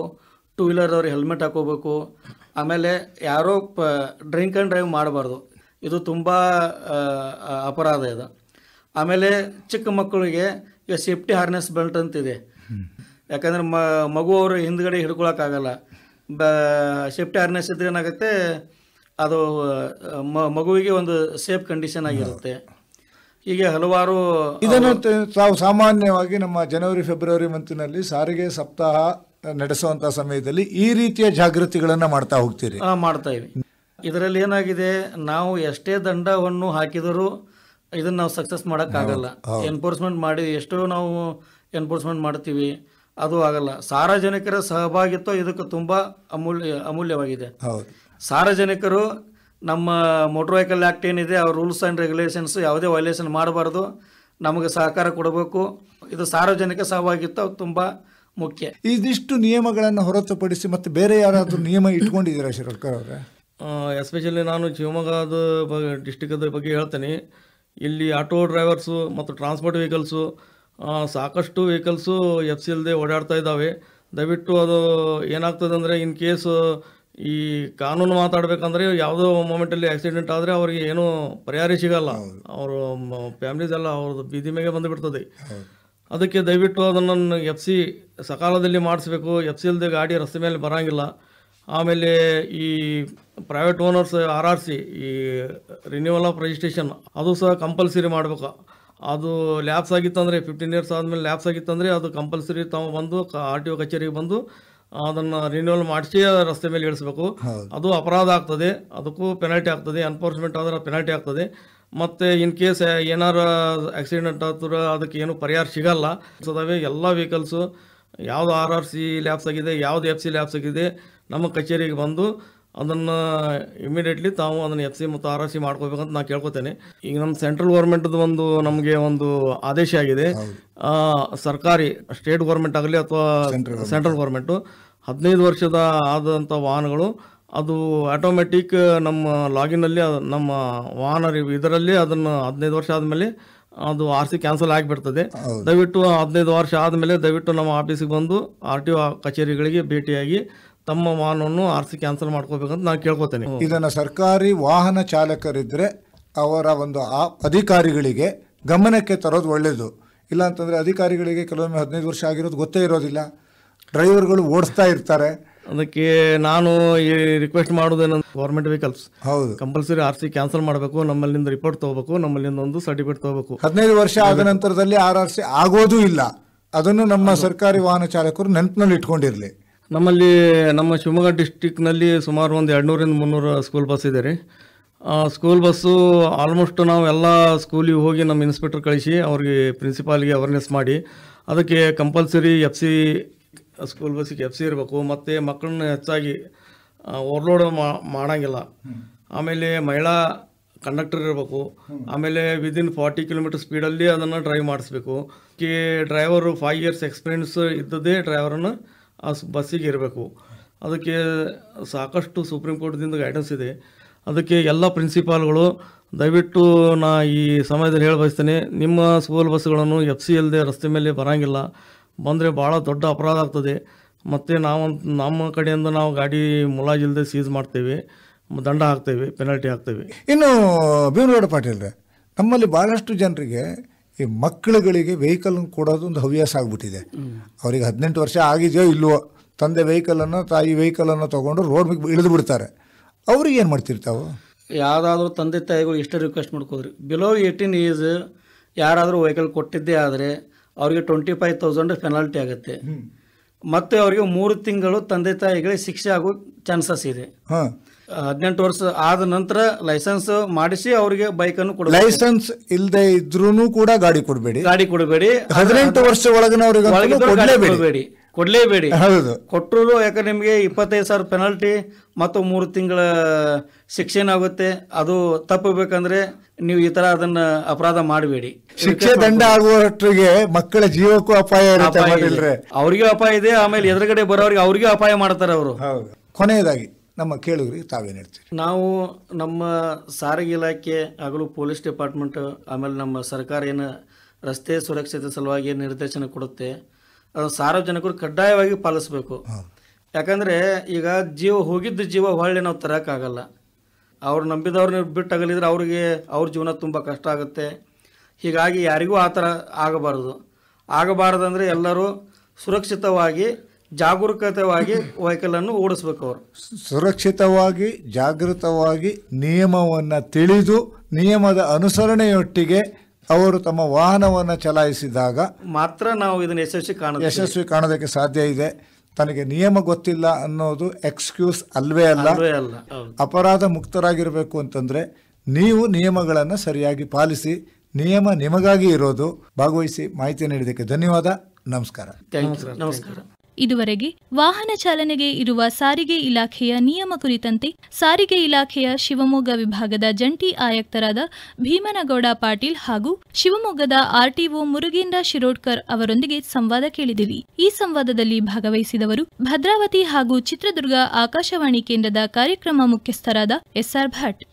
2 ವೀಲರ್ ಅವ್ರಿಗೆ ಹೆಲ್ಮೆಟ್ ಹಾಕೋಬೇಕು. ಆಮೇಲೆ ಯಾರೋ ಡ್ರಿಂಕ್ ಆ್ಯಂಡ್ ಡ್ರೈವ್ ಮಾಡಬಾರ್ದು, ಇದು ತುಂಬ ಅಪರಾಧ ಇದು. ಆಮೇಲೆ ಚಿಕ್ಕ ಮಕ್ಕಳಿಗೆ ಈಗ ಸೇಫ್ಟಿ ಹಾರ್ನೆಸ್ ಬೆಲ್ಟ್ ಅಂತಿದೆ. ಯಾಕಂದರೆ ಮಗು ಅವರು ಹಿಂದ್ಗಡೆ ಹಿಡ್ಕೊಳಕ್ಕಾಗಲ್ಲ, ಸೇಫ್ಟಿ ಹಾರ್ನೆಸ್ ಇದ್ರೆ ಏನಾಗುತ್ತೆ, ಅದು ಮಗುವಿಗೆ ಒಂದು ಸೇಫ್ ಕಂಡೀಷನ್ ಆಗಿರುತ್ತೆ. ಹೀಗೆ ಹಲವಾರು ಇದನ್ನು ತಾವು ಸಾಮಾನ್ಯವಾಗಿ ನಮ್ಮ ಜನವರಿ ಫೆಬ್ರವರಿ ಮಂತಿನಲ್ಲಿ ಸಾರಿಗೆ ಸಪ್ತಾಹ ನಡೆಸುವಂಥ ಸಮಯದಲ್ಲಿ ಈ ರೀತಿಯ ಜಾಗೃತಿಗಳನ್ನು ಮಾಡ್ತಾ ಹೋಗ್ತೀರಿ? ಮಾಡ್ತಾ ಇವಿ. ಇದರಲ್ಲಿ ಏನಾಗಿದೆ, ನಾವು ಎಷ್ಟೇ ದಂಡವನ್ನು ಹಾಕಿದರೂ ಇದನ್ನು ನಾವು ಸಕ್ಸಸ್ ಮಾಡೋಕ್ಕಾಗಲ್ಲ. ಎನ್ಫೋರ್ಸ್ಮೆಂಟ್ ಮಾಡಿ ಎಷ್ಟೋ ನಾವು ಎನ್ಫೋರ್ಸ್ಮೆಂಟ್ ಮಾಡ್ತೀವಿ, ಅದು ಆಗಲ್ಲ. ಸಾರ್ವಜನಿಕರ ಸಹಭಾಗಿತ್ವ ಇದಕ್ಕೆ ತುಂಬ ಅಮೂಲ್ಯವಾಗಿದೆ. ಸಾರ್ವಜನಿಕರು ನಮ್ಮ ಮೋಟರ್ ವೆಹಿಕಲ್ ಆ್ಯಕ್ಟ್ ಏನಿದೆ, ಅವ್ರ ರೂಲ್ಸ್ ಆ್ಯಂಡ್ ರೆಗ್ಯುಲೇಷನ್ಸ್ ಯಾವುದೇ ವೈಲೇಷನ್ ಮಾಡಬಾರ್ದು, ನಮಗೆ ಸಹಕಾರ ಕೊಡಬೇಕು. ಇದು ಸಾರ್ವಜನಿಕ ಸಹಭಾಗಿತ್ವ ತುಂಬ ಮುಖ್ಯ. ಇದಿಷ್ಟು ನಿಯಮಗಳನ್ನು ಹೊರತುಪಡಿಸಿ ಮತ್ತೆ ಬೇರೆ ಯಾರಾದರೂ ನಿಯಮ ಇಟ್ಕೊಂಡಿದ್ದೀರಾ ಶಿರೋಡ್ಕರ್ ಅವರೇ? ಎಸ್ಪೆಷಲಿ ನಾನು ಶಿವಮೊಗ್ಗದ ಡಿಸ್ಟಿಕ್ದ ಬಗ್ಗೆ ಹೇಳ್ತೇನೆ. ಇಲ್ಲಿ ಆಟೋ ಡ್ರೈವರ್ಸು ಮತ್ತು ಟ್ರಾನ್ಸ್ಪೋರ್ಟ್ ವೆಹಿಕಲ್ಸು ಸಾಕಷ್ಟು ವೆಹಿಕಲ್ಸು ಎಫ್ ಸಿ ಇಲ್ಲದೆ ಓಡಾಡ್ತಾ ಇದ್ದಾವೆ. ದಯವಿಟ್ಟು ಅದು ಏನಾಗ್ತದೆ ಅಂದರೆ, ಇನ್ ಕೇಸ್ ಈ ಕಾನೂನು ಮಾತಾಡಬೇಕಂದ್ರೆ ಯಾವುದೋ ಮೂಮೆಂಟಲ್ಲಿ ಆಕ್ಸಿಡೆಂಟ್ ಆದರೆ ಅವ್ರಿಗೆ ಏನೂ ಪರಿಹಾರ ಸಿಗಲ್ಲ. ಅವರು ಫ್ಯಾಮಿಲೀಸ್ ಎಲ್ಲ ಅವ್ರದ್ದು ಬೀದಿ ಮೇಲೆ ಬಂದುಬಿಡ್ತದೆ. ಅದಕ್ಕೆ ದಯವಿಟ್ಟು ಅದನ್ನು ಎಫ್ ಸಿ ಸಕಾಲದಲ್ಲಿ ಮಾಡಿಸ್ಬೇಕು. ಎಫ್ ಸಿ ಇಲ್ಲದೆ ಗಾಡಿ ರಸ್ತೆ ಮೇಲೆ ಬರೋಂಗಿಲ್ಲ. ಆಮೇಲೆ ಈ ಪ್ರೈವೇಟ್ ಓನರ್ಸ್ RRC ಈ ರಿನ್ಯೂವಲ್ ಆಫ್ ರಿಜಿಸ್ಟ್ರೇಷನ್ ಅದು ಸಹ ಕಂಪಲ್ಸರಿ ಮಾಡಬೇಕು. ಅದು ಲ್ಯಾಬ್ಸ್ ಆಗಿತ್ತಂದರೆ 15 ಇಯರ್ಸ್ ಆದಮೇಲೆ ಲ್ಯಾಬ್ಸ್ ಆಗಿತ್ತಂದರೆ ಅದು ಕಂಪಲ್ಸರಿ ತಾವು ಬಂದು RTO ಕಚೇರಿಗೆ ಬಂದು ಅದನ್ನು ರಿನ್ಯೂವಲ್ ಮಾಡಿಸಿ ರಸ್ತೆ ಮೇಲೆ ಇಳಿಸ್ಬೇಕು. ಅದು ಅಪರಾಧ ಆಗ್ತದೆ, ಅದಕ್ಕೂ ಪೆನಾಲ್ಟಿ ಆಗ್ತದೆ. ಎನ್ಫೋರ್ಸ್ಮೆಂಟ್ ಆದ್ರೆ ಪೆನಾಲ್ಟಿ ಆಗ್ತದೆ. ಮತ್ತು ಇನ್ ಕೇಸ್ ಏನಾರು ಆಕ್ಸಿಡೆಂಟ್ ಆದ್ರೆ ಅದಕ್ಕೆ ಏನು ಪರಿಹಾರ ಸಿಗಲ್ಲ. ಸದಾವೆ ಎಲ್ಲ ವೆಹಿಕಲ್ಸು ಯಾವುದು RRC ಲ್ಯಾಬ್ಸ್ ಆಗಿದೆ, ಯಾವುದು FC ಲ್ಯಾಬ್ಸ್ ಆಗಿದೆ, ನಮ್ಮ ಕಚೇರಿಗೆ ಬಂದು ಅದನ್ನು ಇಮಿಡಿಯೇಟ್ಲಿ ತಾವು ಅದನ್ನು FC ಮತ್ತು RRC ಮಾಡ್ಕೋಬೇಕಂತ ನಾನು ಕೇಳ್ಕೊತೇನೆ. ಈಗ ನಮ್ಮ ಸೆಂಟ್ರಲ್ ಗೌರ್ಮೆಂಟ್ದು ನಮಗೆ ಒಂದು ಆದೇಶ ಆಗಿದೆ. ಸರ್ಕಾರಿ ಸ್ಟೇಟ್ ಗೌರ್ಮೆಂಟ್ ಆಗಲಿ ಅಥವಾ ಸೆಂಟ್ರಲ್ ಗೌರ್ಮೆಂಟು 15 ವರ್ಷದ ಆದಂಥ ವಾಹನಗಳು ಅದು ಆಟೋಮೆಟಿಕ್ ನಮ್ಮ ಲಾಗಿನಲ್ಲಿ ನಮ್ಮ ವಾಹನ ಇದರಲ್ಲಿ ಅದನ್ನು 15 ವರ್ಷ ಆದಮೇಲೆ ಅದು RC ಕ್ಯಾನ್ಸಲ್ ಆಗಿಬಿಡ್ತದೆ. ದಯವಿಟ್ಟು 15 ವರ್ಷ ಆದಮೇಲೆ ದಯವಿಟ್ಟು ನಮ್ಮ ಆಫೀಸಿಗೆ ಬಂದು RTO ಕಚೇರಿಗಳಿಗೆ ಭೇಟಿಯಾಗಿ ತಮ್ಮ ವಾಹನವನ್ನು RC ಕ್ಯಾನ್ಸಲ್ ಮಾಡ್ಕೋಬೇಕಂತ ನಾನು ಕೇಳ್ಕೊತೇನೆ. ಇದನ್ನು ಸರ್ಕಾರಿ ವಾಹನ ಚಾಲಕರಿದ್ದರೆ ಅವರ ಒಂದು ಅಧಿಕಾರಿಗಳಿಗೆ ಗಮನಕ್ಕೆ ತರೋದು ಒಳ್ಳೆಯದು. ಇಲ್ಲ ಅಂತಂದರೆ ಅಧಿಕಾರಿಗಳಿಗೆ ಕೆಲವೊಮ್ಮೆ 15 ವರ್ಷ ಆಗಿರೋದು ಗೊತ್ತೇ ಇರೋದಿಲ್ಲ, ಡ್ರೈವರ್ಗಳು ಓಡಿಸ್ತಾ ಇರ್ತಾರೆ. ಅದಕ್ಕೆ ನಾನು ಈ ರಿಕ್ವೆಸ್ಟ್ ಮಾಡೋದೇನಂದ್ರೆ, ಗೌರ್ಮೆಂಟ್ ವೆಹಿಕಲ್ಸ್ ಹೌದು ಕಂಪಲ್ಸರಿ RC ಕ್ಯಾನ್ಸಲ್ ಮಾಡಬೇಕು, ನಮ್ಮಲ್ಲಿಂದ ರಿಪೋರ್ಟ್ ತೊಗೋಬೇಕು, ನಮ್ಮಲ್ಲಿಂದ ಒಂದು ಸರ್ಟಿಫಿಕೇಟ್ ತೊಗೋಬೇಕು. 15 ವರ್ಷ ಆದ ನಂತರದಲ್ಲಿ RRC ಆಗೋದೂ ಇಲ್ಲ. ಅದನ್ನು ನಮ್ಮ ಸರ್ಕಾರಿ ವಾಹನ ಚಾಲಕರು ನೆನಪಿನಲ್ಲಿ ಇಟ್ಕೊಂಡಿರಲಿ. ನಮ್ಮಲ್ಲಿ ನಮ್ಮ ಶಿವಮೊಗ್ಗ ಡಿಸ್ಟಿಕ್ನಲ್ಲಿ ಸುಮಾರು ಒಂದು 200-300 ಸ್ಕೂಲ್ ಬಸ್ ಇದೆ ರೀ. ಸ್ಕೂಲ್ ಬಸ್ಸು ಆಲ್ಮೋಸ್ಟ್ ನಾವು ಎಲ್ಲ ಸ್ಕೂಲಿಗೆ ಹೋಗಿ ನಮ್ಮ ಇನ್ಸ್ಪೆಕ್ಟರ್ ಕಳಿಸಿ ಅವ್ರಿಗೆ ಪ್ರಿನ್ಸಿಪಾಲ್ಗೆ ಅವೇರ್ನೆಸ್ ಮಾಡಿ ಅದಕ್ಕೆ ಕಂಪಲ್ಸರಿ FC ಸ್ಕೂಲ್ ಬಸ್ಸಿಗೆ FC ಇರಬೇಕು. ಮತ್ತು ಮಕ್ಕಳನ್ನ ಹೆಚ್ಚಾಗಿ ಓವರ್ಲೋಡ್ ಮಾಡೋಂಗಿಲ್ಲ. ಆಮೇಲೆ ಮಹಿಳಾ ಕಂಡಕ್ಟರ್ ಇರಬೇಕು. ಆಮೇಲೆ ವಿದಿನ್ 40 ಕಿಲೋಮೀಟರ್ ಸ್ಪೀಡಲ್ಲಿ ಅದನ್ನು ಡ್ರೈವ್ ಮಾಡಿಸ್ಬೇಕು. ಡ್ರೈವರು 5 ಇಯರ್ಸ್ ಎಕ್ಸ್ಪೀರಿಯನ್ಸ್ ಇದ್ದದ್ದೇ ಡ್ರೈವರನ್ನು ಆ ಬಸ್ಸಿಗೆ ಇರಬೇಕು. ಅದಕ್ಕೆ ಸಾಕಷ್ಟು ಸುಪ್ರೀಂ ಕೋರ್ಟ್ದಿಂದ ಗೈಡೆನ್ಸ್ ಇದೆ. ಅದಕ್ಕೆ ಎಲ್ಲ ಪ್ರಿನ್ಸಿಪಾಲ್ಗಳು ದಯವಿಟ್ಟು ನಾ ಈ ಸಮಯದಲ್ಲಿ ಹೇಳಿ ಬಯಸ್ತೇನೆ, ನಿಮ್ಮ ಸ್ಕೂಲ್ ಬಸ್ಗಳನ್ನು FC ಇಲ್ಲದೆ ರಸ್ತೆ ಮೇಲೆ ಬರೋಂಗಿಲ್ಲ. ಬಂದರೆ ಭಾಳ ದೊಡ್ಡ ಅಪರಾಧ ಆಗ್ತದೆ. ಮತ್ತು ನಮ್ಮ ಕಡೆಯಿಂದ ನಾವು ಗಾಡಿ ಮುಲಾಜಿಲ್ಲದೆ ಸೀಸ್ ಮಾಡ್ತೇವೆ, ದಂಡ ಹಾಕ್ತೇವೆ, ಪೆನಾಲ್ಟಿ ಹಾಕ್ತೇವೆ. ಇನ್ನು ಭೀಮಗೌಡ ಪಾಟೀಲ್ರೆ, ನಮ್ಮಲ್ಲಿ ಭಾಳಷ್ಟು ಜನರಿಗೆ ಈ ಮಕ್ಕಳುಗಳಿಗೆ ವೆಹಿಕಲ್ ಕೊಡೋದು ಒಂದು ಹವ್ಯಾಸ ಆಗಿಬಿಟ್ಟಿದೆ. ಅವರಿಗೆ 18 ವರ್ಷ ಆಗಿದೆಯೋ ಇಲ್ವೋ, ತಂದೆ ವೆಹಿಕಲನ್ನು ತಾಯಿ ವೆಹಿಕಲನ್ನು ತೊಗೊಂಡು ರೋಡ್ ಮೇಲೆ ಇಳಿದು ಬಿಡ್ತಾರೆ. ಅವ್ರಿಗೆ ಏನು ಮಾಡ್ತಿರ್ತಾವೆ? ಯಾವುದಾದ್ರೂ ತಂದೆ ತಾಯಿಗಳು ಇಷ್ಟೇ ರಿಕ್ವೆಸ್ಟ್ ಮಾಡ್ಕೋದ್ರಿ, ಬಿಲೋ 18 ಏಜ್ ಯಾರಾದರೂ ವೆಹಿಕಲ್ ಕೊಟ್ಟಿದ್ದೇ ಆದರೆ ಅವರಿಗೆ 25,000 ಪೆನಾಲ್ಟಿ ಆಗುತ್ತೆ. ಮತ್ತು ಅವರಿಗೆ 3 ತಿಂಗಳು ತಂದೆ ತಾಯಿಗಳಿಗೆ ಶಿಕ್ಷೆ ಆಗೋ ಚಾನ್ಸಸ್ ಇದೆ. 18 ವರ್ಷ ಆದ ನಂತರ ಲೈಸೆನ್ಸ್ ಮಾಡಿಸಿ ಅವರಿಗೆ ಬೈಕನ್ನು ಕೊಡ. ಲೈಸೆನ್ಸ್ ಇಲ್ಲದೆ ಇದ್ರೂ ಕೂಡ ಗಾಡಿ ಕೊಡಬೇಡಿ. 18 ವರ್ಷ ಒಳಗಿನವರಿಗೆ ಕೊಡಲೇಬೇಡಿ. ಹೌದು, ಕೊಟ್ಟರು ಯಾಕಂದ್ರೆ ನಿಮಗೆ 25,000 ಪೆನಾಲ್ಟಿ ಮತ್ತು 3 ತಿಂಗಳ ಶಿಕ್ಷೆನಾಗುತ್ತೆ. ಅದು ತಪ್ಪಬೇಕಂದ್ರೆ ನೀವು ಈ ತರ ಅದನ್ನ ಅಪರಾಧ ಮಾಡಬೇಡಿ. ಶಿಕ್ಷೆ ದಂಡ ಆಗುವಷ್ಟಿಗೆ ಮಕ್ಕಳ ಜೀವಕ್ಕೂ ಅಪಾಯ ಇರುತ್ತೆ. ಅವ್ರಿಗೂ ಅಪಾಯ ಇದೆ, ಆಮೇಲೆ ಎದುರುಗಡೆ ಬರೋರಿಗೆ ಅವ್ರಿಗೂ ಅಪಾಯ ಮಾಡ್ತಾರೆ ಅವರು. ಕೊನೆಯದಾಗಿ ನಮ್ಮ ಕೇಳುಗರಿಗೆ ತಾವೇನು ಹೇಳ್ತೀರಿ? ನಾವು ನಮ್ಮ ಸಾರಿಗೆ ಇಲಾಖೆ ಆಗಲೂ ಪೊಲೀಸ್ ಡಿಪಾರ್ಟ್ಮೆಂಟ್, ಆಮೇಲೆ ನಮ್ಮ ಸರ್ಕಾರ ಏನು ರಸ್ತೆ ಸುರಕ್ಷತೆ ಸಲುವಾಗಿ ನಿರ್ದೇಶನ ಕೊಡುತ್ತೆ, ಅದು ಸಾರ್ವಜನಿಕರು ಕಡ್ಡಾಯವಾಗಿ ಪಾಲಿಸಬೇಕು. ಯಾಕಂದರೆ ಈಗ ಹೋಗಿದ್ದ ಜೀವ ಹೊಳ್ಳಿ ನಾವು ತರೋಕ್ಕಾಗಲ್ಲ. ಅವ್ರು ನಂಬಿದವ್ರನ್ನ ಬಿಟ್ಟಾಗಲಿದ್ರೆ ಅವ್ರ ಜೀವನ ತುಂಬ ಕಷ್ಟ ಆಗುತ್ತೆ. ಹೀಗಾಗಿ ಯಾರಿಗೂ ಆ ಥರ ಆಗಬಾರ್ದಂದರೆ ಎಲ್ಲರೂ ಸುರಕ್ಷಿತವಾಗಿ ಜಾಗರೂಕತೆವಾಗಿ ವೆಹಿಕಲ್ ಅನ್ನು ಓಡಿಸ್ಬೇಕು ಅವರು. ಸುರಕ್ಷಿತವಾಗಿ ಜಾಗೃತವಾಗಿ ನಿಯಮವನ್ನು ತಿಳಿದು ನಿಯಮದ ಅನುಸರಣೆಯೊಟ್ಟಿಗೆ ಅವರು ತಮ್ಮ ವಾಹನವನ್ನು ಚಲಾಯಿಸಿದಾಗ ಮಾತ್ರ ನಾವು ಇದನ್ನು ಯಶಸ್ವಿ ಕಾಣೋದಕ್ಕೆ ಸಾಧ್ಯ ಇದೆ. ತನಗೆ ನಿಯಮ ಗೊತ್ತಿಲ್ಲ ಅನ್ನೋದು ಎಕ್ಸ್ಕ್ಯೂಸ್ ಅಲ್ವೇ ಅಲ್ಲ. ಅಪರಾಧ ಮುಕ್ತರಾಗಿರಬೇಕು ಅಂತಂದ್ರೆ ನೀವು ನಿಯಮಗಳನ್ನು ಸರಿಯಾಗಿ ಪಾಲಿಸಿ. ನಿಯಮ ನಿಮಗಾಗಿ ಇರೋದು. ಭಾಗವಹಿಸಿ ಮಾಹಿತಿ ನೀಡಿದ್ದಕ್ಕೆ ಧನ್ಯವಾದ. ನಮಸ್ಕಾರ. ನಮಸ್ಕಾರ. ಇದುವರೆಗೆ ವಾಹನ ಚಾಲನೆಗೆ ಇರುವ ಸಾರಿಗೆ ಇಲಾಖೆಯ ನಿಯಮ ಕುರಿತಂತೆ ಸಾರಿಗೆ ಇಲಾಖೆಯ ಶಿವಮೊಗ್ಗ ವಿಭಾಗದ ಜಂಟಿ ಆಯುಕ್ತರಾದ ಭೀಮನಗೌಡ ಪಾಟೀಲ್ ಹಾಗೂ ಶಿವಮೊಗ್ಗದ ಆರ್ಟಿಒ ಮುರುಗೇಂದ್ರ ಶಿರೋಡ್ಕರ್ ಅವರೊಂದಿಗೆ ಸಂವಾದ ಕೇಳಿದಿರಿ. ಈ ಸಂವಾದದಲ್ಲಿ ಭಾಗವಹಿಸಿದವರು ಭದ್ರಾವತಿ ಹಾಗೂ ಚಿತ್ರದುರ್ಗ ಆಕಾಶವಾಣಿ ಕೇಂದ್ರದ ಕಾರ್ಯಕ್ರಮ ಮುಖ್ಯಸ್ಥರಾದ ಎಸ್ಆರ್ ಭಟ್.